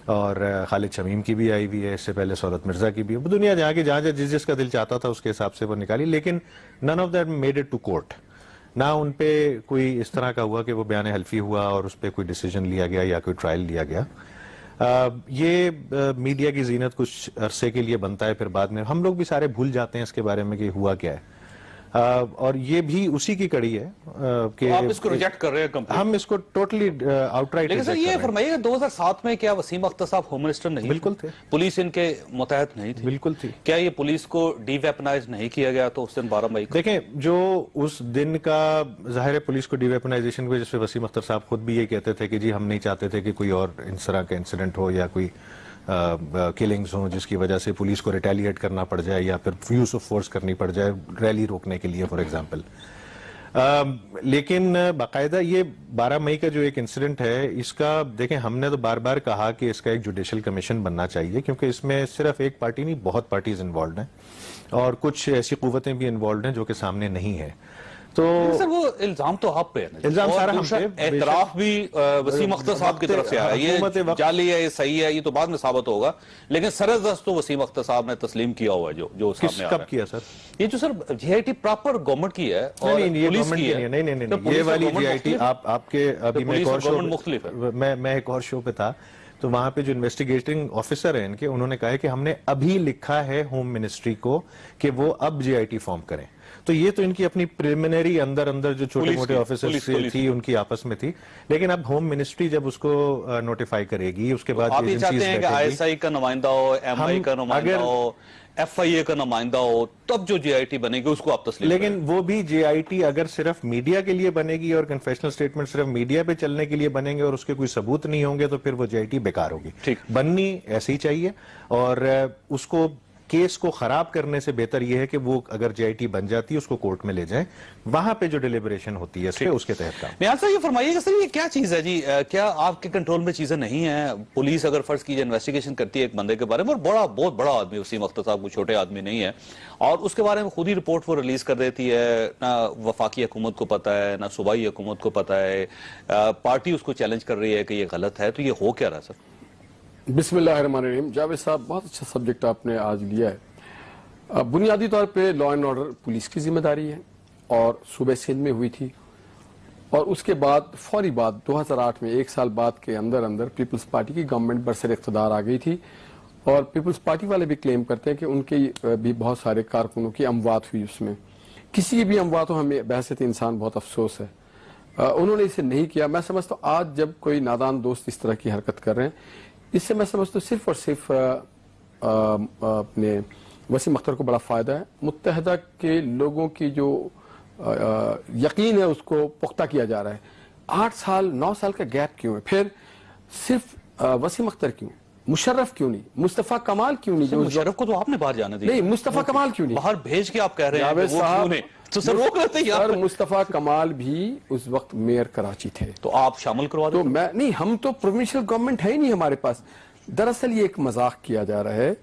اور خالد شمیم کی بھی آئی ہوئی ہے، اس سے پہلے سہولت مرزا کی بھی. دنیا جہاں کی جہاں جس کا دل چاہتا تھا اس کے حساب سے وہ نکالی، لیکن none of that made it to court. نہ ان پہ کوئی اس طرح کا ہوا کہ وہ بیان حلفی ہوا اور اس پہ کوئی ڈیسیجن لیا گیا یا کوئی ٹرائل لیا گیا. یہ میڈیا کی زینت کچھ عرصے کے لیے بنتا ہے، پھر بعد میں ہم لوگ بھی سارے بھول جاتے ہیں اس کے بارے میں کہ ہوا کیا ہے. اور یہ بھی اسی کی کڑی ہے کہ آپ اس کو ریجیکٹ کر رہے ہیں. ہم اس کو ٹوٹلی آؤٹ رائٹ. لیکن سر یہ فرمائیے کہ 2007 میں کیا وسیم اختر صاحب ہوم منسٹر نہیں؟ بالکل تھے. پولیس ان کے متحد نہیں تھی؟ بالکل تھی. کیا یہ پولیس کو ڈی ویپنائز نہیں کیا گیا تو اس دن 12 مئی کو؟ دیکھیں جو اس دن کا ظاہر ہے پولیس کو ڈی ویپنائزیشن کو، جس پہ وسیم اختر صاحب خود بھی یہ کہتے تھے کہ جی ہم نہیں چاہتے تھے کہ کوئی اور اس طرح کا انسیڈنٹ ہو یا کوئی کلنگز ہوں جس کی وجہ سے پولیس کو ریٹیلیٹ کرنا پڑ جائے یا پھر یوز آف فورس کرنی پڑ جائے ریلی روکنے کے لیے فار ایگزامپل. لیکن باقاعدہ یہ 12 مئی کا جو ایک انسیڈنٹ ہے اس کا دیکھیں ہم نے تو بار بار کہا کہ اس کا ایک جوڈیشل کمیشن بننا چاہیے، کیونکہ اس میں صرف ایک پارٹی نہیں بہت پارٹیز انوالوڈ ہیں اور کچھ ایسی قوتیں بھی انوالوڈ ہیں جو کہ سامنے نہیں ہیں. تو سر وہ الزام تو آپ پہ ہے، الزام سارا ہم پہ، اعتراف بھی وسیم اختر صاحب کی طرف سے آیا. یہ جعلی ہے، یہ صحیح ہے، یہ تو بعد میں ثابت ہوگا، لیکن سرزد تو وسیم اختر صاحب نے تسلیم کیا ہوا ہے جو سامنے آ رہا ہے. کب کیا سر؟ یہ جو سر جے آئی ٹی پراپر گورنمنٹ کی ہے اور پولیس کی ہے. نہیں یہ والی جے آئی ٹی آپ کے ابھی میں ایک اور شو پہ تھا تو وہاں پہ جو انویسٹیگیٹنگ آفیسر ہیں ان کے، انہوں نے کہا ہے کہ ہم نے ابھی لکھا ہے ہوم منسٹری کو کہ وہ اب جے آئی ٹی فارم کریں. تو یہ تو ان کی اپنی پریلیمنری اندر جو چھوٹے موٹے آفیسرز تھی ان کی آپس میں تھی، لیکن اب ہوم منسٹری جب اس کو نوٹیفائی کرے گی اس کے بعد آپ یہ چاہتے ہیں کہ آئی ایس آئی کا نمائندہ ہو، ایم آئی کا نمائندہ ہو، ایف آئی اے کا نمائندہ ہو، تب جو جے آئی ٹی بنے گی اس کو آپ تسلیم کریں. لیکن وہ بھی جے آئی ٹی اگر صرف میڈیا کے لیے بنے گی اور کنفیشنل سٹیٹمنٹ صرف میڈیا پہ چلنے کے لیے بنیں گے اور اس کے کوئی ثبوت نہیں ہوں گے تو پھر وہ جے آئی ٹی بیکار ہوگی. بننی ایسے ہی چاہیے، اور اس کو کیس کو خراب کرنے سے بہتر یہ ہے کہ وہ اگر جے آئی ٹی بن جاتی ہے اس کو کورٹ میں لے جائیں، وہاں پہ جو ڈیلیبریشن ہوتی ہے اس کے تحت کام. نیال صاحب یہ فرمائیے کہ سر یہ کیا چیز ہے جی؟ کیا آپ کے کنٹرول میں چیزیں نہیں ہیں؟ پولیس اگر فرض کیجئے انویسٹیگیشن کرتی ہے ایک بندے کے بارے میں، اور بہت بڑا آدمی وسیم اختر صاحب کوئی چھوٹے آدمی نہیں ہے، اور اس کے بارے میں خود ہی رپورٹ وہ ریلیز کر دیتی ہے، نہ وفاقی حکومت کو پتا ہے نہ صوبائی حکومت کو پتا ہے، پارٹی اس کو چیلنج کر رہی ہے کہ یہ غلط ہے، تو یہ ہو کیا رہا سر؟ بسم اللہ الرحمن الرحیم. جاوید صاحب بہت اچھا سبجیکٹ آپ نے آج لیا ہے. بنیادی طور پہ لا اینڈ آرڈر پولیس کی ذمہ داری ہے اور صوبہ سندھ میں ہوئی تھی، اور اس کے بعد فوری بعد 2008 میں 1 سال بعد کے اندر اندر پیپلز پارٹی کی گورنمنٹ برسر اقتدار آ گئی تھی، اور پیپلز پارٹی والے بھی کلیم کرتے ہیں کہ ان کے بھی بہت سارے کارکنوں کی اموات ہوئی اس میں. کسی بھی اموات ہو ہمیں بحثیت انسان بہت افسوس ہے. انہوں نے اسے نہیں کیا. میں سمجھتا ہوں آج جب کوئی نادان دوست اس طرح کی حرکت کر رہے ہیں، اس سے میں سمجھتا ہوں صرف اور صرف اپنے وسیم اختر کو بڑا فائدہ ہے. متحدہ کے لوگوں کی جو یقین ہے اس کو پختہ کیا جا رہا ہے. 8 سال 9 سال کا گیپ کیوں ہے؟ پھر صرف وسیم اختر کیوں؟ مشرف کیوں نہیں؟ مصطفیٰ کمال کیوں نہیں؟ مشرف کو تو آپ نے باہر جانے دیا. نہیں، مصطفیٰ کمال کیوں نہیں؟ باہر بھیج کے آپ کہہ رہے ہیں جاوید کہ وہ صاحب، کیوں نہیں؟ تو سر روک رہے تھے یار. سر مصطفیٰ کمال بھی اس وقت میئر کراچی تھے. تو آپ شامل کروا تو دیں. میں نہیں، ہم تو پروونشل گورنمنٹ ہے ہی نہیں ہمارے پاس. دراصل یہ ایک مذاق کیا جا رہا ہے،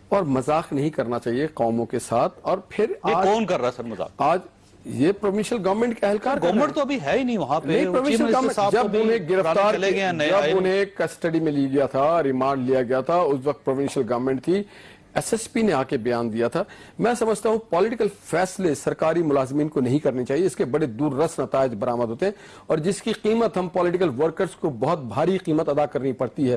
اور مذاق نہیں کرنا چاہیے قوموں کے ساتھ. اور پھر یہ کون کر رہا ہے سر مذاق؟ آج یہ پروونشل گورنمنٹ کے اہلکار، گورنمنٹ تو ابھی ہے ہی نہیں وہاں پہ. جب انہیں گرفتار، جب انہیں کسٹڈی میں لی گیا تھا، ریمانڈ لیا گیا تھا، اس وقت پروونشل گورنمنٹ تھی. ایس ایس پی نے آ کے بیان دیا تھا. میں سمجھتا ہوں پولیٹیکل فیصلے سرکاری ملازمین کو نہیں کرنے چاہیے، اس کے بڑے دور رس نتائج برآمد ہوتے ہیں، اور جس کی قیمت ہم پولیٹیکل ورکرز کو بہت بھاری قیمت ادا کرنی پڑتی ہے.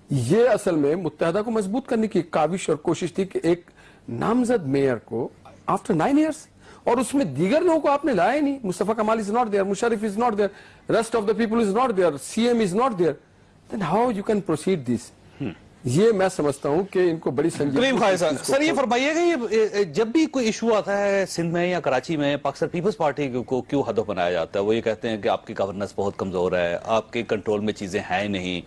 یہ اصل میں متحدہ کو مضبوط کرنے کی کاوش اور کوشش تھی کہ ایک نامزد میئر کو آفٹر 9 ایئرس، اور اس میں دیگر لوگوں کو آپ نے لایا نہیں. Mustafa Kamal is not there, Musharraf is not there, rest of the people is not there, C M is not there. Then how you can proceed this? یہ میں سمجھتا ہوں کہ ان کو بڑی سنجیدگی. سر یہ فرمائیے گا، یہ جب بھی کوئی ایشو آتا ہے سندھ میں یا کراچی میں، پاکستان پیپلز پارٹی کو کیوں ہدف بنایا جاتا ہے؟ وہ یہ کہتے ہیں کہ آپ کی گورننس بہت کمزور ہے، آپ کے کنٹرول میں چیزیں ہیں نہیں،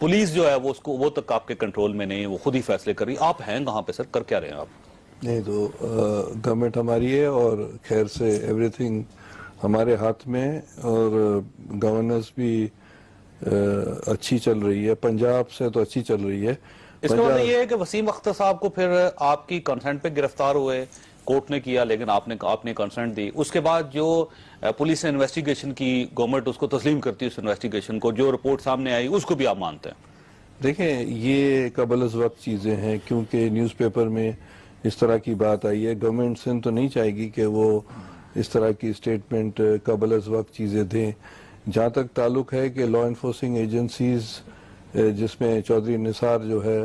پولیس جو ہے وہ تک آپ کے کنٹرول میں نہیں، وہ خود ہی فیصلے کر رہی. آپ ہیں کہاں پہ سر؟ کر کیا رہے ہیں آپ؟ نہیں تو گورنمنٹ ہماری ہے، اور خیر سے ایوری تھنگ ہمارے ہاتھ میں، اور گورننس بھی اچھی چل رہی ہے. پنجاب سے تو اچھی چل رہی ہے. اس کا مطلب یہ ہے کہ وسیم اختر صاحب کو پھر آپ کی کنسنٹ پہ گرفتار ہوئے، کورٹ نے کیا، لیکن آپ نے کنسنٹ دی. اس کے بعد جو پولیس نے انویسٹیگیشن کی، گورنمنٹ اس کو تسلیم کرتی ہے، اس انویسٹیگیشن کو، جو رپورٹ سامنے آئی اس کو بھی آپ مانتے ہیں؟ دیکھیں، یہ قبل از وقت چیزیں ہیں، کیونکہ نیوز پیپر میں اس طرح کی بات آئی ہے. گورنمنٹ سندھ تو نہیں چاہے گی کہ وہ اس طرح کی اسٹیٹمنٹ قبل از وقت چیزیں دیں. جہاں تک تعلق ہے کہ لا انفورسنگ ایجنسیز، جس میں چودھری نثار جو ہے،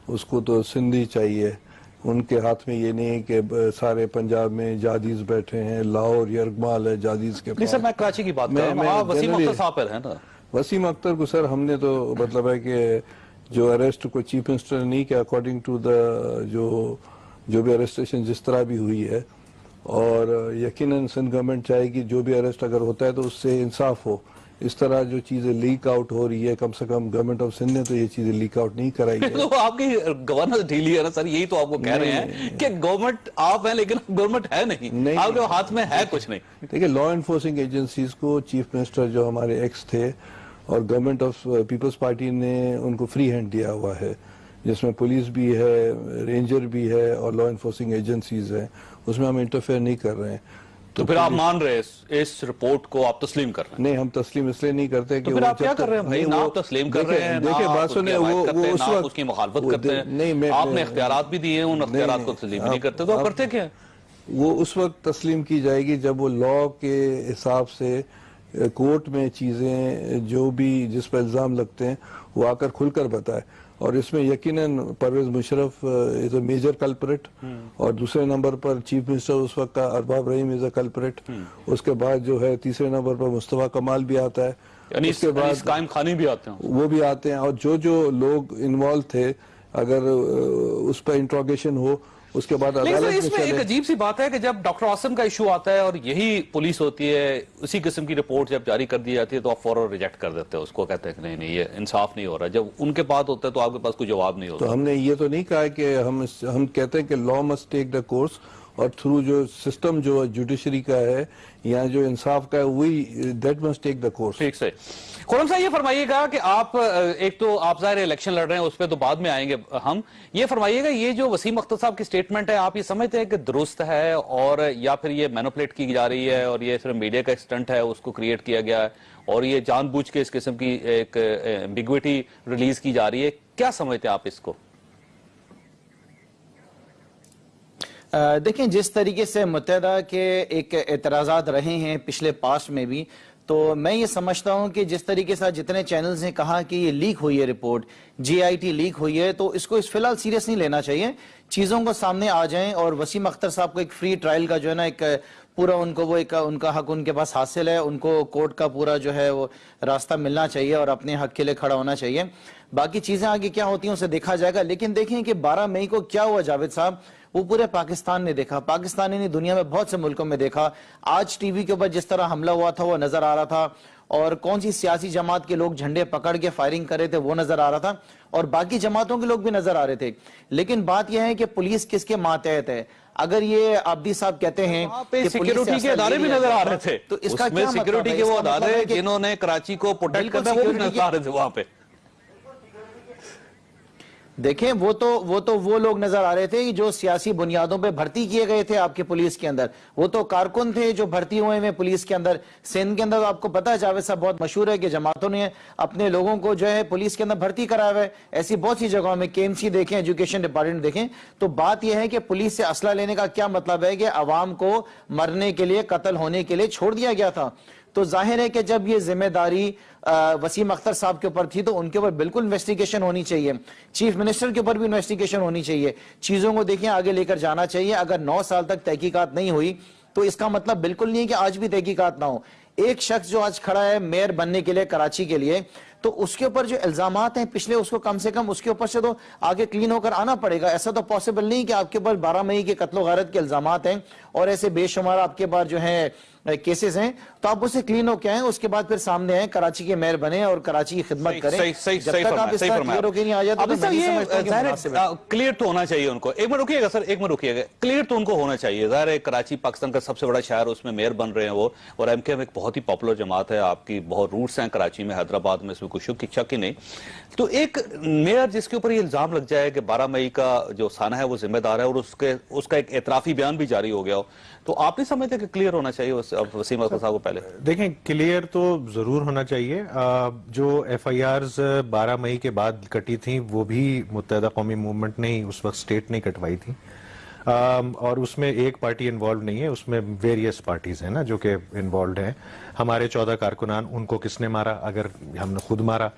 اس کو تو سندھی چاہیے. ان کے ہاتھ میں یہ نہیں ہے کہ سارے پنجاب میں جادیز بیٹھے ہیں، لاہور یرغمال ہے جادیز کے پاس. نہیں سر، میں کراچی کی بات کر رہا ہوں. آپ وسیم اختر صاحب پر ہیں نا؟ وسیم اختر کو سر ہم نے تو مطلب ہے کہ جو اریسٹ کو چیف منسٹر نے نہیں کیا، اکارڈنگ ٹو دا جو بھی اریسٹیشن جس طرح بھی ہوئی ہے، اور یقیناً سندھ گورنمنٹ چاہے گی جو بھی اریسٹ اگر ہوتا ہے تو اس سے انصاف ہو. اس طرح جو چیزیں لیک آؤٹ ہو رہی ہے، کم سے کم گورنمنٹ آف سندھ نے تو یہ چیزیں لیک آؤٹ نہیں کرائی ہے. تو آپ کی گورننس ڈھیلی ہے نا سر، یہی تو آپ کو کہہ رہے ہیں کہ گورنمنٹ آپ ہیں لیکن گورنمنٹ ہے نہیں، آپ کے ہاتھ میں ہے کچھ نہیں. دیکھیں، لا انفورسنگ ایجنسیز کو چیف منسٹر جو ہمارے ایکس تھے اور گورنمنٹ آف پیپلز پارٹی نے ان کو فری ہینڈ دیا ہوا ہے، جس میں پولیس بھی ہے، رینجر بھی ہے، اور لا انفورسنگ ایجنسیز ہیں. اس میں ہم انٹرفیئر نہیں کر رہے ہیں. تو پھر آپ مان رہے ہیں اس رپورٹ کو، آپ تسلیم کر رہے ہیں؟ نہیں، ہم تسلیم اس لیے نہیں کرتے کہ تو پھر آپ کیا کر رہے ہیں بھائی؟ نہ آپ تسلیم کر رہے ہیں، نہ آپ اس کی حمایت کرتے ہیں، نہ آپ اس کی مخالفت کرتے ہیں. آپ نے اختیارات بھی دیے ہیں، ان اختیارات کو تسلیم نہیں کرتے، تو آپ کرتے کیا ہیں؟ وہ اس وقت تسلیم کی جائے گی جب وہ لا کے حساب سے کورٹ میں چیزیں جو بھی جس پر الزام لگتے ہیں وہ آ کر کھل کر بتائے. اور اس میں یقیناً پرویز مشرف از اے میجر کلپریٹ، اور دوسرے نمبر پر چیف منسٹر اس وقت کا ارباب رحیم از اے کلپریٹ. اس کے بعد جو ہے تیسرے نمبر پر مصطفیٰ کمال بھی آتا ہے، یعنی اس کے بعد قائم خانی بھی آتے ہیں، وہ بھی آتے ہیں. اور جو لوگ انوالو تھے، اگر اس پر انٹروگیشن ہو، اس کے بعد لیکن اس میں ایک عجیب سی بات ہے کہ جب ڈاکٹر عاصم کا ایشو آتا ہے اور یہی پولیس ہوتی ہے، اسی قسم کی رپورٹ جب جاری کر دی جاتی ہے تو آپ فوراً ریجیکٹ کر دیتے ہیں اس کو، کہتے ہیں کہ نہیں یہ انصاف نہیں ہو رہا. جب ان کے پاس ہوتا ہے تو آپ کے پاس کوئی جواب نہیں ہوتا. تو ہم نے یہ تو نہیں کہا کہ ہم کہتے ہیں کہ لا مسٹ ٹیک دا کورس، اور تھرو جو سسٹم جو جوڈیشری کا ہے یا جو انصاف کا ہے وہی that must take the course. ٹھیک سے. خرم صاحب یہ فرمائیے گا کہ آپ ایک تو آپ ظاہر الیکشن لڑ رہے ہیں، اس پہ تو بعد میں آئیں گے ہم. یہ فرمائیے گا یہ جو وسیم اختر صاحب کی سٹیٹمنٹ ہے، آپ یہ سمجھتے ہیں کہ درست ہے، اور یا پھر یہ مینوپلیٹ کی جا رہی ہے اور یہ صرف میڈیا کا اسٹنٹ ہے، اس کو کریٹ کیا گیا ہے، اور یہ جان بوجھ کے اس قسم کی ایک ایمبیگوٹی ریلیز کی جا رہی ہے؟ کیا سمجھتے ہیں آپ اس کو؟ دیکھیں، جس طریقے سے متحدہ کے ایک اعتراضات رہے ہیں پچھلے پاسٹ میں بھی، تو میں یہ سمجھتا ہوں کہ جس طریقے سے جتنے چینلز نے کہا کہ یہ لیک ہوئی ہے report, J I T leak ہوئی ہے، تو اس کو فی الحال سیریس نہیں لینا چاہیے، چیزوں کو سامنے آ جائیں، اور وسیم اختر صاحب کو ایک فری ٹرائل کا جو ہے نا ایک پورا ان کو وہ ایک ان کا حق ان کے پاس حاصل ہے، ان کو کورٹ کا پورا جو ہے وہ راستہ ملنا چاہیے اور اپنے حق کے لیے کھڑا ہونا چاہیے۔ باقی چیزیں آگے کیا ہوتی ہیں اسے دیکھا جائے گا، لیکن دیکھیں کہ 12 مئی کو کیا ہوا جاوید صاحب، وہ پورے پاکستان نے دیکھا، پاکستانی نے دنیا میں بہت سے ملکوں میں دیکھا۔ آج ٹی وی کے اوپر جس طرح حملہ ہوا تھا وہ نظر آ رہا تھا، اور کون سی سیاسی جماعت کے لوگ جھنڈے پکڑ کے فائرنگ کر رہے تھے وہ نظر آ رہا تھا، اور باقی جماعتوں کے لوگ بھی نظر آ رہے تھے۔ لیکن بات یہ ہے کہ پولیس کس کے ماتحت ہے؟ اگر یہ عابدی صاحب کہتے ہیں کہ سیکیورٹی کے ادارے بھی نظر آ رہے تھے، تو اس کا میں کیا سیکیورٹی کے وہ ادارے جنہوں نے کراچی کو پروٹیکٹ کرنا وہ بھی نظر آ رہے تھے وہاں پہ۔ دیکھیں وہ تو وہ لوگ نظر آ رہے تھے جو سیاسی بنیادوں پہ بھرتی کیے گئے تھے آپ کے پولیس کے اندر، وہ تو کارکن تھے جو بھرتی ہوئے ہیں پولیس کے اندر۔ سندھ کے اندر آپ کو پتا ہے جاوید صاحب بہت مشہور ہے کہ جماعتوں نے اپنے لوگوں کو جو ہے پولیس کے اندر بھرتی کرایا ہوا ہے، ایسی بہت سی جگہوں میں کے ایم سی دیکھیں، ایجوکیشن ڈپارٹمنٹ دیکھیں۔ تو بات یہ ہے کہ پولیس سے اسلحہ لینے کا کیا مطلب ہے کہ عوام کو مرنے کے لیے، قتل ہونے کے لیے چھوڑ دیا گیا تھا۔ تو ظاہر ہے کہ جب یہ ذمہ داری وسیم اختر صاحب کے اوپر تھی تو ان کے اوپر بالکل انویسٹیگیشن ہونی چاہیے، چیف منسٹر کے اوپر بھی انویسٹیگیشن ہونی چاہیے، چیزوں کو دیکھیں آگے لے کر جانا چاہیے۔ اگر 9 سال تک تحقیقات نہیں ہوئی تو اس کا مطلب بالکل نہیں ہے کہ آج بھی تحقیقات نہ ہو۔ ایک شخص جو آج کھڑا ہے میئر بننے کے لیے کراچی کے لیے، تو اس کے اوپر جو الزامات ہیں پچھلے، اس کو کم سے کم اس کے اوپر سے تو آگے کلین ہو کر آنا پڑے گا۔ ایسا تو پاسبل نہیں کہ آپ کے اوپر 12 مئی کے قتل و غارت کے الزامات ہیں اور ایسے بے شمار آپ کے پاس جو ہیں کیسز ہیں، تو آپ اسے کلین ہو کے آئیں، اس کے بعد پھر سامنے آئیں، کراچی کے میئر بنے اور کراچی کی خدمت کریں۔ جب تک آپ اس طرح کلیئر ہو کے نہیں آ جاتے تو میں نہیں سمجھتا کہ مناسب ہے۔ کلیئر تو ہونا چاہیے ان کو۔ ایک منٹ رکیے گا سر، ایک منٹ رکیے گا، کلیئر تو ان کو ہونا چاہیے۔ ظاہر ہے کراچی پاکستان کا سب سے بڑا شہر، اس میں میئر بن رہے ہیں وہ، اور ایم کے ایم ایک بہت ہی پاپولر جماعت ہے، آپ کی بہت روٹس ہیں کراچی میں، حیدرآباد میں، اس میں کوئی شک ہی نہیں۔ تو ایک میئر جس کے اوپر یہ الزام لگ جائے کہ 12 مئی کا جو سانحہ ہے وہ ذمہ دار ہے، اور اس کا ایک اعترافی بیان بھی جاری ہو گیا ہو، تو آپ نہیں سمجھتے کہ کلیئر ہونا چاہیے وسیم اختر صاحب کو پہلے؟ دیکھیں کلیئر تو ضرور ہونا چاہیے۔ جو ایف آئی آرز 12 مئی کے بعد کٹی تھیں وہ بھی متحدہ قومی موومنٹ نے اس وقت سٹیٹ نے کٹوائی تھی، اور اس میں ایک پارٹی انوالو نہیں ہے، اس میں ویریس پارٹیز ہیں نا جو کہ انوالوڈ ہیں۔ ہمارے 14 کارکنان، ان کو کس نے مارا؟ اگر ہم نے خود مارا۔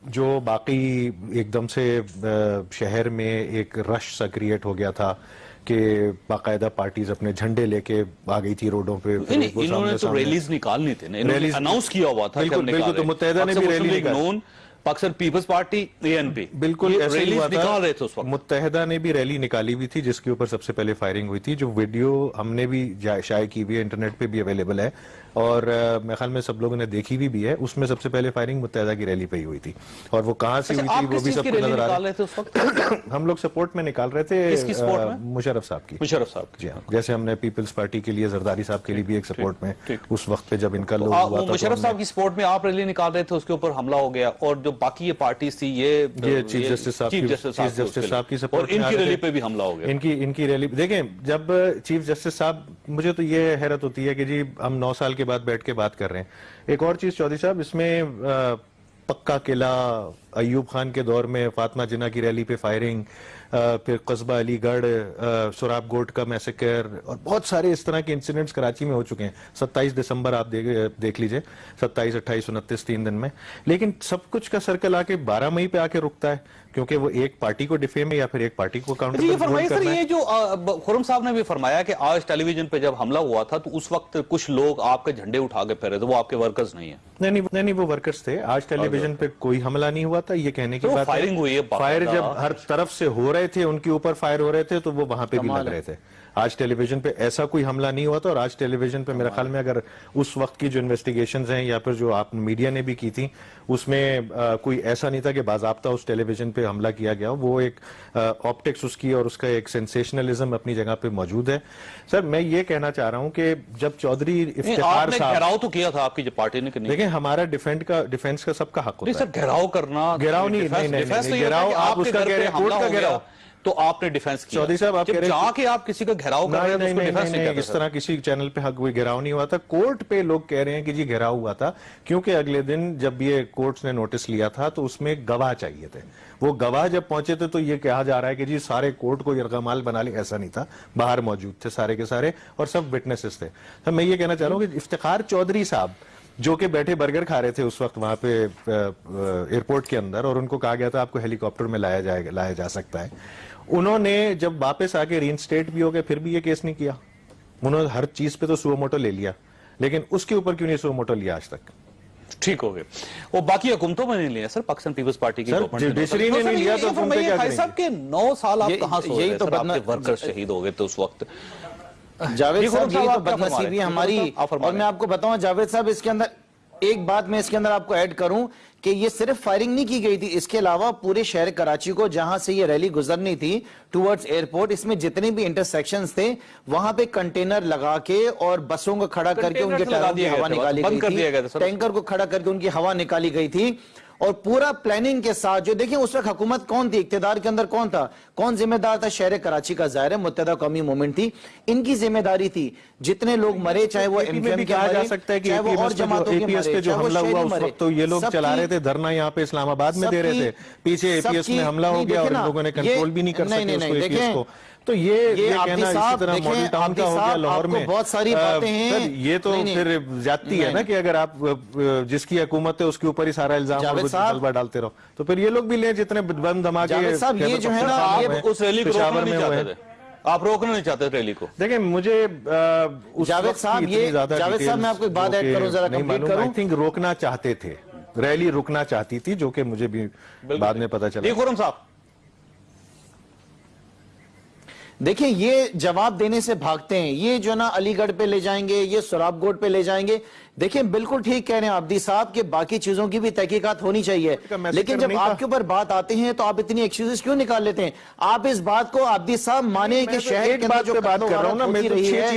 جو باقی ایک دم سے شہر میں ایک رش سا کریٹ ہو گیا تھا کہ باقاعدہ پارٹیز اپنے جھنڈے لے کے آ گئی تھی روڈوں پہ۔ انہوں نے تو ریلیز نکالنی تھی نا، انہوں نے اناؤنس کیا ہوا تھا کہ ہم بالکل، تو متحدہ نے بھی ریلی نکالی، پاکستان پیپلز پارٹی اے این پی بالکل ایسے ہی ہوا نکال رہے تھے اس تھا۔ وقت متحدہ نے بھی ریلی نکالی ہوئی تھی جس کے اوپر سب سے پہلے فائرنگ ہوئی تھی، جو ویڈیو ہم نے بھی شائع کی ہوئی ہے، انٹرنیٹ پہ بھی اویلیبل ہے، اور میرے خیال میں سب لوگوں نے دیکھی بھی ہے۔ اس میں سب سے پہلے فائرنگ متحدہ کی ریلی پہ ہی ہوئی تھی، اور وہ کہاں سے ہوئی تھی وہ بھی سب کو نظر آ رہا ہے۔ ہم لوگ سپورٹ میں نکال رہے تھے مشرف صاحب کی، مشرف صاحب جی ہاں، جیسے ہم نے پیپلز پارٹی کے لیے زرداری صاحب کے لیے بھی ایک سپورٹ میں اس وقت پہ جب ان کا لوگ ہوا تھا، مشرف صاحب کی سپورٹ میں آپ ریلی نکال رہے تھے، اس کے اوپر حملہ ہو گیا، اور جو باقی یہ پارٹیز تھی یہ چیف جسٹس صاحب کی سپورٹ، اور ان کی ریلی پہ بھی حملہ ہو گیا۔ ان کی ریلی دیکھیں، جب چیف جسٹس صاحب، مجھے تو یہ حیرت ہوتی ہے کہ جی ہم 9 سال کے بعد بیٹھ کے بات کر رہے ہیں۔ ایک اور چیز چودھری صاحب، اس میں پکا قلعہ، ایوب خان کے دور میں فاطمہ جناح کی ریلی پہ فائرنگ، پھر قصبہ علی گڑھ، سراب گوٹ کا میسیکر، اور بہت سارے اس طرح کے انسیڈنٹس کراچی میں ہو چکے ہیں۔ 27 دسمبر آپ دیکھ لیجئے، 27، 28، 29 3 دن میں، لیکن سب کچھ کا سرکل آ کے 12 مئی پہ آ کے رکتا ہے، کیونکہ وہ ایک پارٹی کو ڈیفیم ہے یا پھر ایک پارٹی کو یہ فرمائیے سر، یہ جو خرم صاحب نے بھی فرمایا کہ آج ٹیلی ویژن پہ جب حملہ ہوا تھا تو اس وقت کچھ لوگ آپ کے جھنڈے اٹھا کے پھر رہے تھے، وہ آپ کے ورکرز نہیں ہیں؟ نہیں، وہ ورکرز تھے۔ آج ٹیلی ویژن پہ کوئی حملہ نہیں ہوا تھا، یہ کہنے کی بات ہے۔ فائرنگ ہوئی ہے، فائر جب ہر طرف سے ہو رہے تھے، ان کے اوپر فائر ہو رہے تھے، تو وہ وہاں پہ بھی لگ رہے تھے۔ آج ٹیلی ویژن پہ ایسا کوئی حملہ نہیں ہوا تھا، اور آج ٹیلی ویژن پہ میرے خیال میں اگر اس وقت کی جو انویسٹیگیشنز ہیں یا پھر جو آپ میڈیا نے بھی کی تھی، اس میں کوئی ایسا نہیں تھا کہ باضابطہ اس ٹیلی ویژن پہ حملہ کیا گیا۔ وہ ایک آپٹکس اس کی اور اس کا ایک سینسیشنلزم اپنی جگہ پہ موجود ہے۔ سر میں یہ کہنا چاہ رہا ہوں کہ جب چودھری افتخار صاحب، گھیراؤ تو کیا تھا آپ کی جو پارٹی نے، دیکھیں ہمارا ڈیفینس کا سب کا حق ہوتا ہے۔ سر گھیراؤ کرنا، گھیراؤ نہیں، گھیراؤ آپ اس کا کہہ رہے ہیں، کورٹ کا گھیراؤ، تو آپ نے ڈیفینس کیا. چودھری صاحب آپ کہہ رہے ہیں جا کے آپ کسی کا گھراؤ کر رہے ہیں تو اس کو ڈیفینس نہیں کرتے. اس طرح کسی چینل پہ کوئی گھراؤ نہیں ہوا تھا. کورٹ پہ لوگ کہہ رہے ہیں کہ جی گھراؤ ہوا تھا کیونکہ اگلے دن جب یہ کورٹس نے نوٹس لیا تھا تو اس میں گواہ چاہیے تھے. وہ گواہ جب پہنچے تھے تو یہ کہا جا رہا ہے کہ جی سارے کورٹ کو یرغمال بنا لیں. ایسا نہیں تھا, باہر موجود تھے سارے کے سارے اور سب وٹنسز تھے. میں یہ کہنا چاہ رہا ہوں کہ افتخار چودھری صاحب جو کہ بیٹھے برگر کھا رہے تھے اس وقت وہاں پہ ایئرپورٹ کے اندر, اور ان کو کہا گیا تھا آپ کو ہیلی کاپٹر میں لایا جا سکتا ہے, انہوں نے جب واپس آ کے ری انسٹیٹ بھی ہو گئے پھر بھی یہ کیس نہیں کیا. انہوں نے ہر چیز پہ تو سو موٹو لے لیا, لیکن اس کے اوپر کیوں نہیں سو موٹو لیا آج تک؟ ٹھیک ہو گئے. وہ باقی حکومتوں میں نہیں لیا سر, پاکستان پیپلز پارٹی کی جوڈیشری نے نہیں لیا تو بھائی صاحب کے 9 سال آپ کہاں سو رہے سر, آپ کے ورکر شہید ہو گئے تھے اس وقت. جاوید صاحب یہی تو بدنصیبی ہماری. اور میں آپ کو بتاؤں جاوید صاحب اس کے اندر ایک بات میں اس کے اندر آپ کو ایڈ کروں کہ یہ صرف فائرنگ نہیں کی گئی تھی, اس کے علاوہ پورے شہر کراچی کو جہاں سے یہ ریلی گزرنی تھی ٹورڈز ایئرپورٹ, اس میں جتنے بھی انٹرسیکشنز تھے وہاں پہ کنٹینر لگا کے اور بسوں کو کھڑا کر کے ان کے ٹائروں کی ہوا نکالی گئی تھی, ٹینکر کو کھڑا کر کے ان کی ہوا نکالی گئی تھی. اور پورا پلاننگ کے ساتھ جو دیکھیں اس وقت حکومت کون تھی, اقتدار کے اندر کون تھا, کون ذمہ دار تھا؟ شہر کراچی کا ظاہر ہے متحدہ قومی موومنٹ تھی, ان کی ذمہ داری تھی. جتنے لوگ مرے چاہے وہ ایم کیو ایم کے مرے چاہے وہ اور جماعتوں کے مرے چاہے وہ شہری مرے, تو یہ لوگ چلا رہے تھے دھرنا یہاں پہ اسلام آباد میں دے رہے تھے, پیچھے اے پی ایس میں حملہ ہو گیا اور ان لوگوں نے کنٹرول بھی نہیں کر سکے اس کو اے پی ایس کو. تو یہ کہنا اسی طرح ماڈل ٹاؤن کا ہو گیا لاہور میں, بہت ساری باتیں ہیں. یہ تو پھر زیادتی ہے نا کہ اگر آپ جس کی حکومت ہے اس کے اوپر ہی سارا الزام اور ڈالتے رہو تو پھر یہ لوگ بھی لیں جتنے بم دھماکے یہ جو ہے نا اس ریلی کو روکنا نہیں چاہتے تھے, آپ روکنا نہیں چاہتے ریلی کو. دیکھیں مجھے جاوید صاحب میں آپ کو ایک بات ایڈ کروں ذرا کمپلیٹ کروں. آئی تھنک روکنا چاہتے تھے, ریلی رکنا چاہتی تھی جو کہ مجھے بھی بعد میں پتا چلا. خرم صاحب دیکھیں یہ جواب دینے سے بھاگتے ہیں, یہ جو نا علی گڑھ پہ لے جائیں گے, یہ سراب گوٹ پہ لے جائیں گے. دیکھیں بالکل ٹھیک کہہ رہے ہیں عابدی صاحب کہ باقی چیزوں کی بھی تحقیقات ہونی چاہیے, لیکن جب آپ کے اوپر بات آتے ہیں تو آپ اتنی ایکسکیوزز کیوں نکال لیتے ہیں؟ آپ اس بات کو عابدی صاحب مانیں کہ شہر کے اندر جو بات کر رہا ہوں نا میں رہی ہے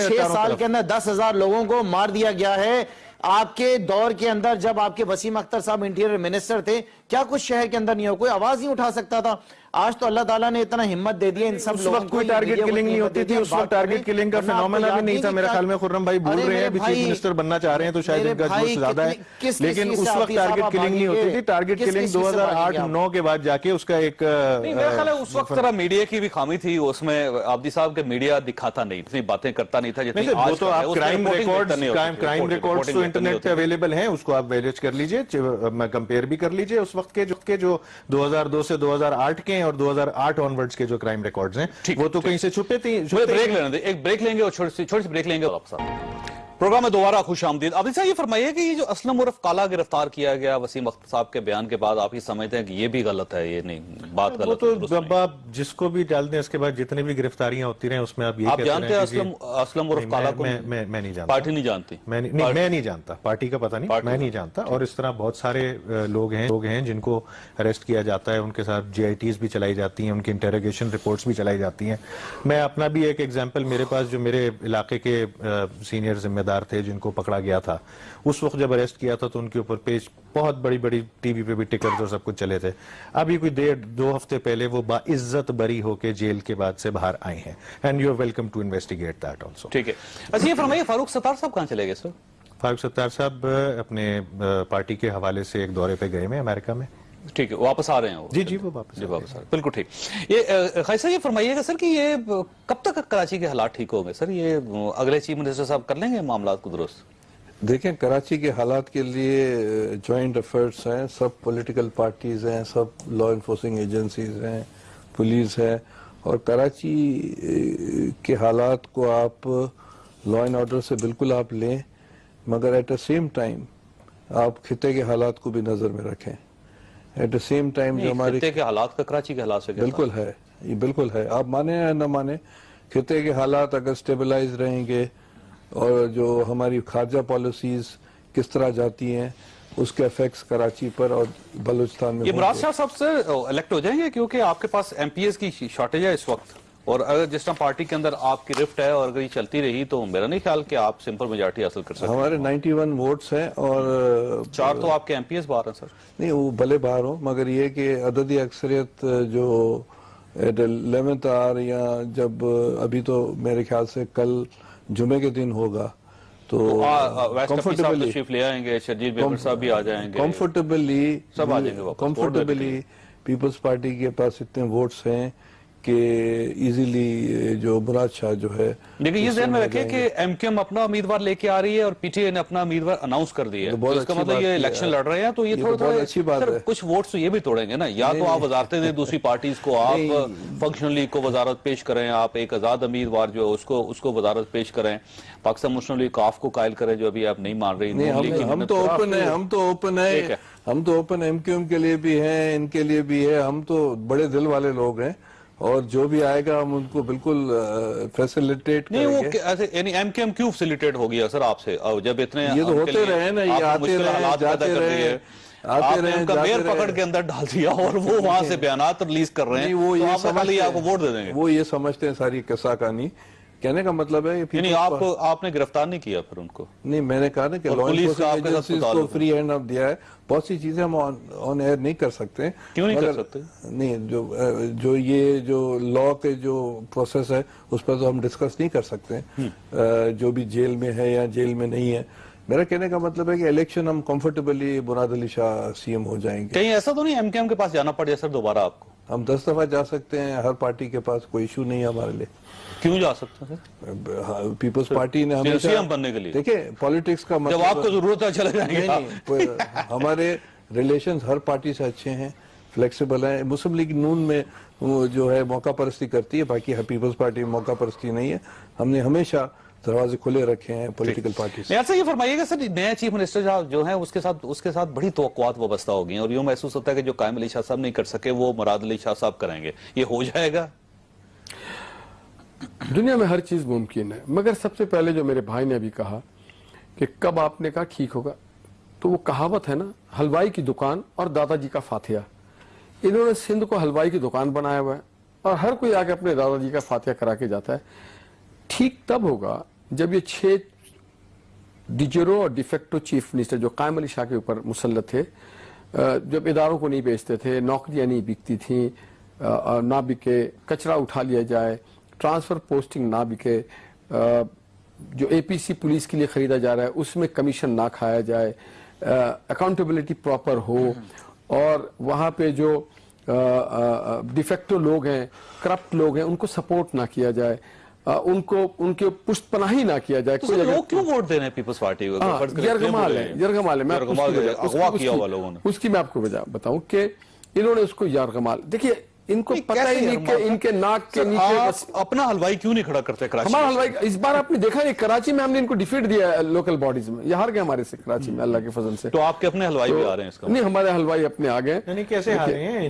6 سال کے اندر 10,000 لوگوں کو مار دیا گیا ہے. آپ کے دور کے اندر جب آپ کے وسیم اختر صاحب انٹیریئر منسٹر تھے کیا کچھ شہر کے اندر نہیں ہو, کوئی آواز نہیں اٹھا سکتا تھا؟ آج تو اللہ تعالیٰ نے اتنا ہمت دے دیا ان سب لوگوں کو. کوئی ٹارگٹ کلنگ نہیں ہوتی تھی اس وقت, ٹارگٹ کلنگ کا فینومینا بھی نہیں تھا میرے خیال میں. خرم بھائی بھول رہے ہیں, ابھی چیف منسٹر بننا چاہ رہے ہیں تو شاید ان کا جوش زیادہ ہے, لیکن اس وقت ٹارگٹ کلنگ نہیں ہوتی تھی. ٹارگٹ کلنگ 2008-9 کے بعد جا کے اس کا ایک میرا خیال ہے اس وقت ذرا میڈیا کی بھی خامی تھی, اس میں عابدی صاحب کے میڈیا دکھاتا نہیں, اتنی باتیں کرتا نہیں تھا جتنی آج تو آپ کرائم ریکارڈز تو انٹرنیٹ پہ اویلیبل ہیں, اس کو آپ ویریج کر لیجئے, کمپیئر بھی کر لیجئے اس وقت کے جو 2002 سے 2008 کے ہیں اور 2008 آنورڈز کے جو کرائم ریکارڈز ہیں وہ تو کہیں سے چھپے تھے. ایک بریک لیں گے اور چھوٹی سی بریک لیں گے اور واپس آتے ہیں. پروگرام میں دوبارہ خوش آمدید. عابدی صاحب یہ فرمائیے کہ یہ جو اسلم عرف کالا گرفتار کیا گیا وسیم اختر صاحب کے بیان کے بعد, آپ یہ سمجھتے ہیں کہ یہ بھی غلط ہے؟ یہ نہیں بات غلط ہے, تو جب آپ جس کو بھی ڈال دیں اس کے بعد جتنی بھی گرفتاریاں ہوتی رہیں اس میں آپ یہ کہتے ہیں. آپ جانتے ہیں اسلم عرف کالا کو؟ میں نہیں جانتا, پارٹی نہیں جانتی, میں نہیں جانتا, پارٹی کا پتہ نہیں, میں نہیں جانتا. اور اس طرح بہت سارے لوگ ہیں جن کو اریسٹ کیا جاتا ہے, ان کے ساتھ GITs بھی چلائی جاتی ہیں, ان کی انٹیروگیشن رپورٹس بھی چلائی جاتی ہیں. میں اپنا بھی ایک ایگزامپل میرے پاس, جو میرے علاقے کے سینئر ذمہ دار تھے جن کو پکڑا گیا تھا, اس وقت جب اریسٹ کیا تھا تو ان کے اوپر پیج بہت بڑی ٹی وی پہ بھی ٹکٹ اور سب کچھ چلے تھے. ابھی کوئی 1.5 ہفتے پہلے وہ باعزت بری ہو کے جیل کے بعد سے باہر آئے ہیں. And you are welcome to investigate that also. ٹھیک ہے. اچھا یہ فرمائیے فاروق ستار صاحب کہاں چلے گئے سر؟ فاروق ستار صاحب اپنے پارٹی کے حوالے سے ایک دورے پہ گئے ہیں امریکہ میں. ٹھیک ہے, واپس آ رہے ہیں وہ؟ جی وہ واپس آ رہے ہیں. بالکل ٹھیک. یہ خیصہ یہ فرمائیے گا سر کہ یہ کب تک کراچی کے حالات ٹھیک ہوں گے سر؟ یہ اگلے چیف منسٹر صاحب کر لیں گے معاملات کو درست؟ دیکھیں کراچی کے حالات کے لیے جوائنٹ ایفرٹس ہیں, سب پولیٹیکل پارٹیز ہیں, سب لا انفورسنگ ایجنسیز ہیں, پولیس ہے, اور کراچی کے حالات کو آپ لا اینڈ آرڈر سے بالکل آپ لیں, مگر ایٹ اے سیم ٹائم آپ خطے کے حالات کو بھی نظر میں رکھیں. ایٹ اے سیم ٹائم جو ہمارے خطے کے حالات کا کراچی کے حالات سے بالکل ہے, یہ بالکل ہے, آپ مانیں یا نہ مانیں, خطے کے حالات اگر سٹیبلائز رہیں گے اور جو ہماری خارجہ پالیسیز کس طرح جاتی ہیں اس کے ایفیکٹس کراچی پر اور بلوچستان میں. یہ مراد شاہ صاحب سے الیکٹ ہو جائیں گے کیونکہ آپ کے پاس MPs کی شارٹیج ہے اس وقت, اور اگر جس طرح پارٹی کے اندر آپ کی رفٹ ہے اور اگر یہ چلتی رہی تو میرا نہیں خیال کہ آپ سمپل میجارٹی حاصل کر سکتے ہیں. ہمارے 91 ووٹس ہیں اور 4 تو آپ کے MPs باہر ہیں سر. نہیں وہ بھلے باہر ہوں, مگر یہ کہ عددی اکثریت جو ایٹ 11th آور یا جب ابھی تو میرے خیال سے کل جمعے کے دن ہوگا تو کمفرٹیبلی پیپلز پارٹی کے پاس اتنے ووٹس ہیں کہ ایزیلی جو مراد شاہ جو ہے. لیکن یہ ذہن میں رکھیں کہ ایم کیو ایم اپنا امیدوار لے کے آ رہی ہے اور پی ٹی آئی نے اپنا امیدوار اناؤنس کر دیا ہے. اس کا مطلب یہ الیکشن لڑ رہے ہیں تو یہ تھوڑا کچھ ووٹس یہ بھی توڑیں گے نا. یا تو آپ وزارتیں دیں دوسری پارٹیز کو, آپ فنکشنلی کو وزارت پیش کریں, آپ ایک آزاد امیدوار جو اس کو وزارت پیش کریں, پاکستان مسلم لیگ کاف کو قائل کریں جو ابھی آپ نہیں مان رہی. ہم تو اوپن ہیں, ہم تو اوپن ایم کیو ایم کے لیے بھی ہیں, ان کے لیے بھی ہے. ہم تو بڑے دل والے لوگ ہیں اور جو بھی آئے گا ہم ان کو بالکل فیسیلیٹیٹ کریں گے. یعنی ایم کیو ایم کیوں فیسیلیٹیٹ ہو گیا سر آپ سے جب اتنے یہ تو ہوتے رہے نا, یہ آتے رہے جاتے رہے, آپ نے ان کا میر پکڑ کے اندر ڈال دیا اور وہ وہاں سے بیانات ریلیز کر رہے ہیں, وہ یہ سمجھتے آپ کو ووٹ دے دیں گے. وہ یہ سمجھتے ہیں ساری قصہ کہانی. کہنے کا مطلب ہے یعنی آپ نے گرفتار نہیں کیا پھر ان کو؟ نہیں, میں نے کہا نا کہ لا انفورسمنٹ ایجنسیز کو فری ہینڈ آف دیا ہے. بہت سی چیزیں ہم آن ایئر نہیں کر سکتے. کیوں نہیں کر سکتے؟ نہیں, جو یہ جو لا کے جو پروسیس ہے اس پر تو ہم ڈسکس نہیں کر سکتے, جو بھی جیل میں ہے یا جیل میں نہیں ہے. میرا کہنے کا مطلب ہے کہ الیکشن ہم کمفرٹیبلی مراد علی شاہ سی ایم ہو جائیں گے. کہیں ایسا تو نہیں ایم کیو ایم کے پاس جانا پڑ جائے سر دوبارہ آپ کو؟ ہم 10 دفعہ جا سکتے ہیں, ہر پارٹی کے پاس کوئی ایشو نہیں ہے ہمارے لیے. کیوں جا سکتے ہیں سر؟ پیپلز پارٹی نے ہمیشہ سی ایم بننے کے لیے دیکھیں پالیٹکس کا جب آپ کو ضرورت ہے چلے جائیں گے. ہمارے ریلیشنز ہر پارٹی سے اچھے ہیں, فلیکسیبل ہیں. مسلم لیگ نون میں جو ہے موقع پرستی کرتی ہے, باقی پیپلز پارٹی میں موقع پرستی نہیں ہے. ہم نے ہمیشہ دروازے کھلے رکھے ہیں پولیٹیکل پارٹی سے. ایسا یہ فرمائیے گا سر, نئے چیف منسٹر جو ہیں اس کے ساتھ بڑی توقعات وابستہ ہو گئی ہیں اور یوں محسوس ہوتا ہے کہ جو قائم علی شاہ صاحب نہیں کر سکے وہ مراد علی شاہ صاحب کریں گے. یہ ہو جائے گا؟ دنیا میں ہر چیز ممکن ہے, مگر سب سے پہلے جو میرے بھائی نے ابھی کہا کہ کب آپ نے کہا ٹھیک ہوگا, تو وہ کہاوت ہے نا, حلوائی کی دکان اور دادا جی کا فاتحہ. انہوں نے سندھ کو حلوائی کی دکان بنایا ہوا ہے اور ہر کوئی آ کے اپنے دادا جی کا فاتحہ کرا کے جاتا ہے. ٹھیک تب ہوگا جب یہ 6 ڈیجرو اور ڈیفیکٹو چیف منسٹر جو قائم علی شاہ کے اوپر مسلط تھے, جب اداروں کو نہیں بیچتے تھے, نوکریاں نہیں بکتی تھیں, نہ بکے, کچرا اٹھا لیا جائے, ٹرانسفر پوسٹنگ نہ بکے, جو اے پی سی پولیس کے لیے خریدا جا رہا ہے اس میں کمیشن نہ کھایا جائے, اکاؤنٹیبلٹی پراپر ہو, اور وہاں پہ جو ڈیفیکٹو لوگ ہیں, کرپٹ لوگ ہیں, ان کو سپورٹ نہ کیا جائے, ان کے پشت پناہی نہ کیا جائے. لوگ کیوں ووٹ دینے ہیں پیپلز پارٹی کو؟ یرغمال ہے, اس کی میں آپ کو وجہ بتاؤں کہ انہوں نے اس کو یرغمال. دیکھیے ان کو پتہ ہی نہیں کہ ان کے ناک کے نیچے اپنا حلوائی کیوں نہیں کھڑا کرتے کراچی؟ ہمارا حلوائی اس بار آپ نے دیکھا نہیں, کراچی میں ہم نے ان کو ڈیفیٹ دیا ہے لوکل باڈیز میں, یہ ہار گئے ہمارے سے کراچی میں اللہ کے فضل سے. تو آپ کے اپنے حلوائی بھی آ رہے ہیں اس کا؟ نہیں, ہمارے حلوائی اپنے آ گئے. یعنی کیسے آ رہے ہیں؟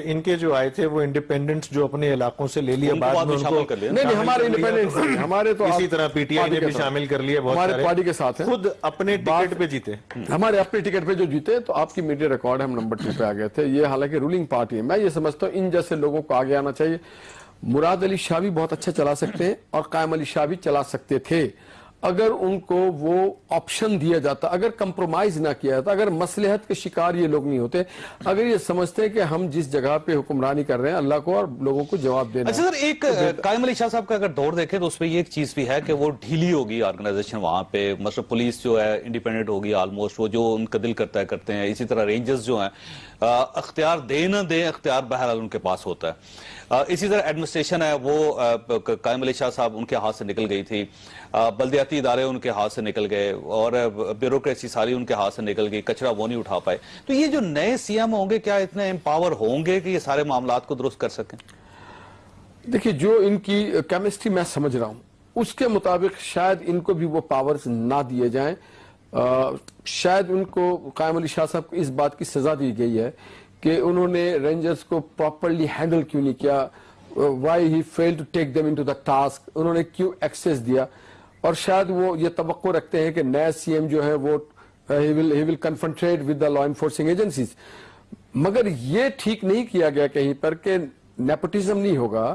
ان کے جو آئے تھے وہ انڈیپینڈنٹس جو اپنے علاقوں سے لے لیا, بعد میں شامل کر لیا. نہیں, ہمارے انڈیپینڈنٹس نہیں, ہمارے تو اسی طرح پی ٹی آئی نے بھی شامل کر لیا. ہمارے پارٹی کے ساتھ ہیں, خود اپنے ٹکٹ پہ جیتے, ہمارے اپنے ٹکٹ پہ جو جیتے. تو آپ کی میڈیا ریکارڈ ہے, ہم نمبر 2 پہ آ گئے تھے. یہ حالانکہ رولنگ پارٹی ہے. میں یہ سمجھتا ہوں ان جیسے لوگوں کو آگے آنا چاہیے. مراد علی شاہ بھی بہت اچھا چلا سکتے ہیں اور قائم علی شاہ بھی چلا سکتے تھے اگر ان کو وہ آپشن دیا جاتا, اگر کمپرومائز نہ کیا جاتا, اگر مصلحت کے شکار یہ لوگ نہیں ہوتے, اگر یہ سمجھتے ہیں کہ ہم جس جگہ پہ حکمرانی کر رہے ہیں اللہ کو اور لوگوں کو جواب دینا. اچھا سر, ایک قائم علی شاہ صاحب کا اگر دور دیکھیں تو اس پہ یہ ایک چیز بھی ہے کہ وہ ڈھیلی ہوگی آرگنائزیشن وہاں پہ. مثلا پولیس جو ہے انڈیپینڈنٹ ہوگی آلموسٹ, وہ جو ان کا دل کرتا ہے کرتے ہیں. اسی طرح رینجرز جو ہیں اختیار دے نہ دیں, اختیار بہرحال ان کے پاس ہوتا ہے. اسی طرح ایڈمنسٹریشن ہے وہ قائم علی شاہ صاحب ان کے ہاتھ سے نکل گئی تھی, بلدیاتی ادارے ان کے ہاتھ سے نکل گئے, اور بیوروکریسی ساری ان کے ہاتھ سے نکل گئی, کچرا وہ نہیں اٹھا پائے. تو یہ جو نئے سی ایم ہوں گے کیا اتنے امپاور ہوں گے کہ یہ سارے معاملات کو درست کر سکیں؟ دیکھیے جو ان کی کیمسٹری میں سمجھ رہا ہوں اس کے مطابق شاید ان کو بھی وہ پاورز نہ دیے جائیں. شاید ان کو قائم علی شاہ صاحب کو اس بات کی سزا دی گئی ہے کہ انہوں نے رینجرز کو پراپرلی ہینڈل کیوں نہیں کیا, why he fail to take them into the task, انہوں نے کیوں ایکسیس دیا. اور شاید وہ یہ توقع رکھتے ہیں کہ نیا سی ایم جو ہے وہ he will confront with the law enforcing agencies. مگر یہ ٹھیک نہیں کیا گیا کہیں پر کہ نیپوٹزم نہیں ہوگا,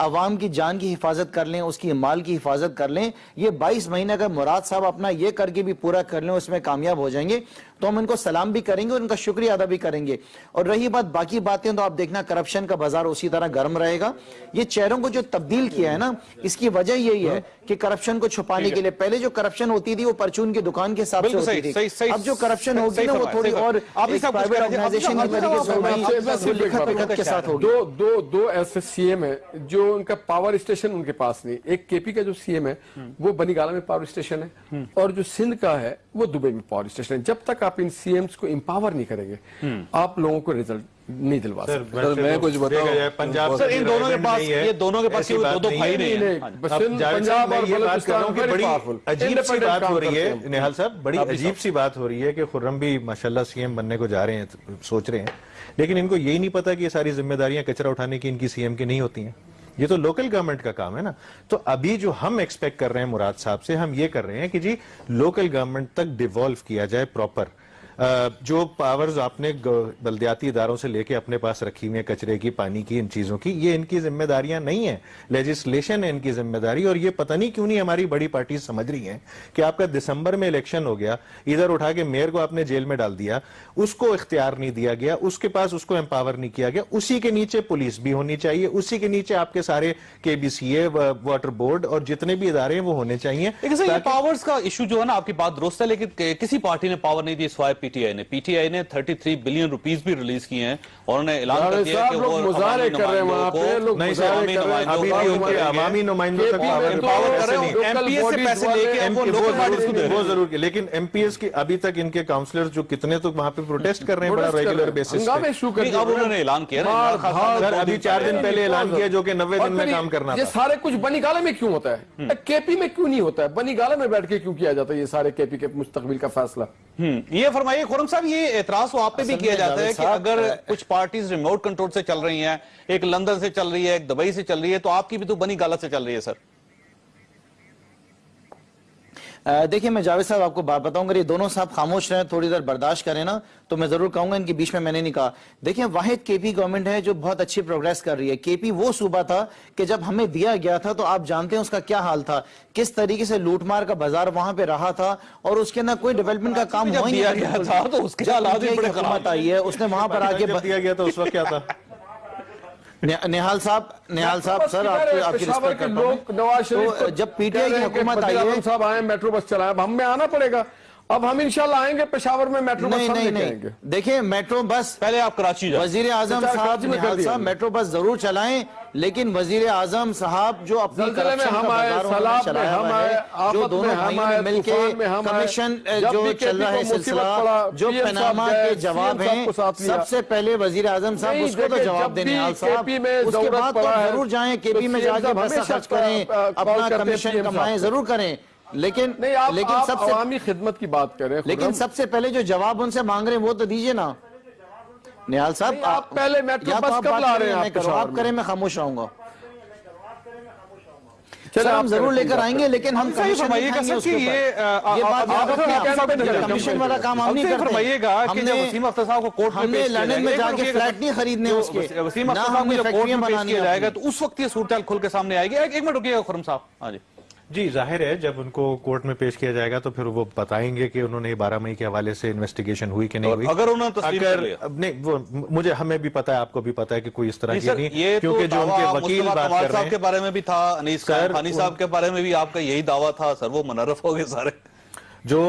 عوام کی جان کی حفاظت کر لیں, اس کی مال کی حفاظت کر لیں. یہ 22 مہینے اگر مراد صاحب اپنا یہ کر کے بھی پورا کر لیں, اس میں کامیاب ہو جائیں گے, تو ہم ان کو سلام بھی کریں گے اور ان کا شکریہ ادا بھی کریں گے. اور رہی بات باقی باتیں, تو آپ دیکھنا کرپشن کا بازار اسی طرح گرم رہے گا. یہ چہروں کو جو تبدیل کیا ہے نا, اس کی وجہ یہی ہے کہ کرپشن کو چھپانے کے لیے پہلے جو کرپشن ہوتی تھی وہ پرچون کی دکان کے حساب سے ہوتی تھی. اب جو کرپشن ہوگی نا وہ تھوڑی اور پرائیویٹ آرگنائزیشن کے طریقے سے ہوگی, لکھت پکھت کے ساتھ ہوگی. دو ایسے سی ایم ہیں جو ان کا پاور اسٹیشن ان کے پاس نہیں. ایک کے پی کا جو سی ایم ہے وہ بنی گالا میں پاور اسٹیشن ہے, اور جو سندھ کا ہے وہ دبئی میں پاور اسٹیشن ہے. جب تک آپ ان سی ایمز کو امپاور نہیں کریں گے آپ لوگوں کو ریزلٹ نہیں دلوا سکتے. سر میں کچھ بتاؤں, پنجاب سر ان دونوں کے پاس, یہ دونوں کے پاس دو بھائی نہیں ہیں. پنجاب اور بلوچستان بڑی عجیب سی بات ہو رہی ہے نہال صاحب, بڑی عجیب سی بات ہو رہی ہے کہ خرم بھی ماشاءاللہ سی ایم بننے کو جا رہے ہیں, سوچ رہے ہیں, لیکن ان کو یہی نہیں پتا کہ یہ ساری ذمہ داریاں کچرا اٹھانے کی ان کی سی ایم کی نہیں ہوتی ہیں. یہ تو لوکل گورنمنٹ کا کام ہے نا. تو ابھی جو ہم ایکسپیکٹ کر رہے ہیں مراد صاحب سے, ہم یہ کر رہے ہیں کہ جی لوکل گورنمنٹ تک ڈیوالو کیا جائے پراپر. جو پاورز آپ نے بلدیاتی اداروں سے لے کے اپنے پاس رکھی ہوئی ہیں, کچرے کی, پانی کی, ان چیزوں کی, یہ ان کی ذمہ داریاں نہیں ہیں, لیجسلیشن ہے ان کی ذمہ داری. اور یہ پتہ نہیں کیوں نہیں ہماری بڑی پارٹیز سمجھ رہی ہیں کہ آپ کا دسمبر میں الیکشن ہو گیا, ادھر اٹھا کے میئر کو آپ نے جیل میں ڈال دیا, اس کو اختیار نہیں دیا گیا, اس کے پاس اس کو امپاور نہیں کیا گیا. اسی کے نیچے پولیس بھی ہونی چاہیے, اسی کے نیچے آپ کے سارے کے بی سی اے, واٹر بورڈ اور جتنے بھی ادارے ہیں وہ ہونے چاہیے. یہ پاورز کا ایشو جو ہے نا, آپ کی بات درست ہے, لیکن کسی پارٹی نے پاور نہیں دی سوائے پی ٹی آئی نے. پی ٹی آئی نے 33 بلین روپیز بھی ریلیز کیے ہیں اور انہوں نے اعلان کر دیا کہ وہ مظاہرے کر رہے ہیں وہاں پہ, لوگ مظاہرے کر رہے ہیں, ابھی بھی ان کے عوامی نمائندوں تک پاور کر رہے ہیں, ایم پی ایس سے پیسے لے کے وہ لوکل پارٹیز کو دے رہے ہیں. وہ ضرور کہ, لیکن ایم پی ایس کی ابھی تک ان کے کاؤنسلر جو کتنے تو وہاں پہ پروٹیسٹ کر رہے ہیں بڑا ریگولر بیسس پہ. اب انہوں نے اعلان کیا نا, ابھی 4 دن پہلے اعلان کیا جو کہ 90 دن میں کام کرنا تھا. یہ سارے کچھ بنی گالے میں کیوں ہوتا ہے, کے پی میں کیوں نہیں ہوتا ہے, بنی گالے میں بیٹھ کے کیوں کیا جاتا ہے یہ سارے کے پی کے مستقبل کا فیصلہ. یہ فرمائیے خرم صاحب, یہ اعتراض تو آپ پہ بھی کیا جاتا ہے کہ اگر کچھ پارٹیز ریموٹ کنٹرول سے چل رہی ہیں, ایک لندن سے چل رہی ہے, ایک دبئی سے چل رہی ہے, تو آپ کی بھی تو بنی گالا سے چل رہی ہے. سر دیکھیں میں جاوید صاحب آپ کو بات بتاؤں, اگر یہ دونوں صاحب خاموش رہیں, تھوڑی دیر برداشت کریں نا, تو میں ضرور کہوں گا. ان کے بیچ میں نے نہیں کہا. دیکھیں واحد کے پی گورنمنٹ ہے جو بہت اچھی پروگریس کر رہی ہے. کے پی وہ صوبہ تھا کہ جب ہمیں دیا گیا تھا تو آپ جانتے ہیں اس کا کیا حال تھا, کس طریقے سے لوٹ مار کا بازار وہاں پہ رہا تھا, اور اس کے اندر کوئی ڈیولپمنٹ کا کام ہوا ہی نہیں تھا. تو اس کے حکومت آئی ہے, اس نے وہاں پر آگے دیا گیا تو اس وقت کیا تھا. نہال صاحب سر آپ کی رسپیکٹ کرتا ہوں. جب پی ٹی آئی کی حکومت آئی ہے, صاحب آئے میٹرو بس چلائیں, اب ہم میں آنا پڑے گا. اب ہم انشاءاللہ آئیں گے پشاور میں میٹرو بس ہم لے کے آئیں گے. دیکھیں میٹرو بس پہلے آپ کراچی جائیں. وزیر اعظم صاحب نہال صاحب میٹرو بس ضرور چلائیں, لیکن وزیر اعظم صاحب جو اپنی کرپشن کا بازار چلایا ہوا ہے, جو دونوں بھائیوں نے مل کے کمیشن جو چل رہا ہے سلسلہ, جو پاناما کے جواب ہیں, سب سے پہلے وزیر اعظم صاحب اس کو تو جواب دیں نہال صاحب. اس کے بعد تو ضرور جائیں کے پی میں جا کے پیسہ خرچ کریں, اپنا کمیشن کمائیں, ضرور کریں, لیکن سب سے عوامی خدمت کی بات کریں. لیکن سب سے پہلے جو جواب ان سے مانگ رہے ہیں وہ تو دیجئے نا نہال صاحب. آپ پہلے میٹرو بس کب لا رہے ہیں, آپ کریں میں خاموش رہوں گا. سر ہم ضرور لے کر آئیں گے, لیکن ہم کمیشن نہیں کھائیں گے اس کے اوپر. یہ بات کمیشن والا کام ہم نہیں کرتے. ہم نے لندن میں جا کے فلیٹ نہیں خریدنے اس کے, نہ ہم نے فیکٹریاں بنانی جائے گا, تو اس وقت یہ صورتحال کھل کے سامنے آئے گی. ایک منٹ رکیے گا خرم صاحب. ہاں جی جی, ظاہر ہے جب ان کو کورٹ میں پیش کیا جائے گا تو پھر وہ بتائیں گے کہ انہوں نے 12 مئی کے حوالے سے انویسٹیگیشن ہوئی کہ نہیں ہوئی. اگر انہوں نے تسلیم کر لیا, نہیں وہ مجھے, ہمیں بھی پتا ہے, آپ کو بھی پتا ہے کہ کوئی اس طرح کی نہیں, کیونکہ جو ان کے وکیل بات کر رہے ہیں کے بارے میں بھی تھا, انیس خانی صاحب کے بارے میں بھی آپ کا یہی دعویٰ تھا. سر وہ منعرف ہو گئے سارے. جو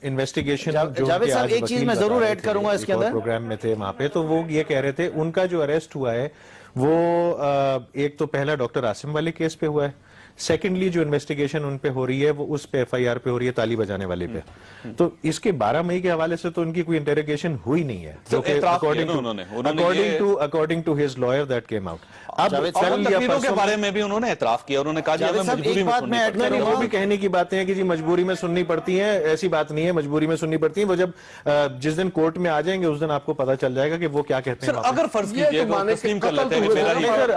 انویسٹیگیشن جاوید صاحب ایک چیز میں ضرور ایڈ کروں گا اس کے اندر, پروگرام میں تھے وہاں پہ, تو وہ یہ کہہ رہے تھے ان کا جو اریسٹ ہوا ہے وہ ایک تو پہلا ڈاکٹر عاصم والے کیس پہ ہوا ہے, سیکنڈلی جو انویسٹیگیشن ان پہ ہو رہی ہے وہ اس پہ ایف آئی آر پہ ہو رہی ہے تالی بجانے والے پہ. تو اس کے 12 مئی کے حوالے سے تو ان کی کوئی انٹروگیشن ہوئی نہیں ہے, according to his lawyer that came out. اب تقریروں کے بارے میں بھی انہوں نے اعتراف کیا, انہوں نے کہا جی مجبوری میں سننی پڑتی ہے. وہ بھی کہنے کی باتیں ہیں کہ جی مجبوری میں سننی پڑتی ہیں, ایسی بات نہیں ہے, مجبوری میں سننی پڑتی ہیں. وہ جب جس دن کورٹ میں آ جائیں گے اس دن آپ کو پتا چل جائے گا کہ وہ کیا کہتے ہیں. اگر فرض کیجئے تسلیم کر لیتے ہیں,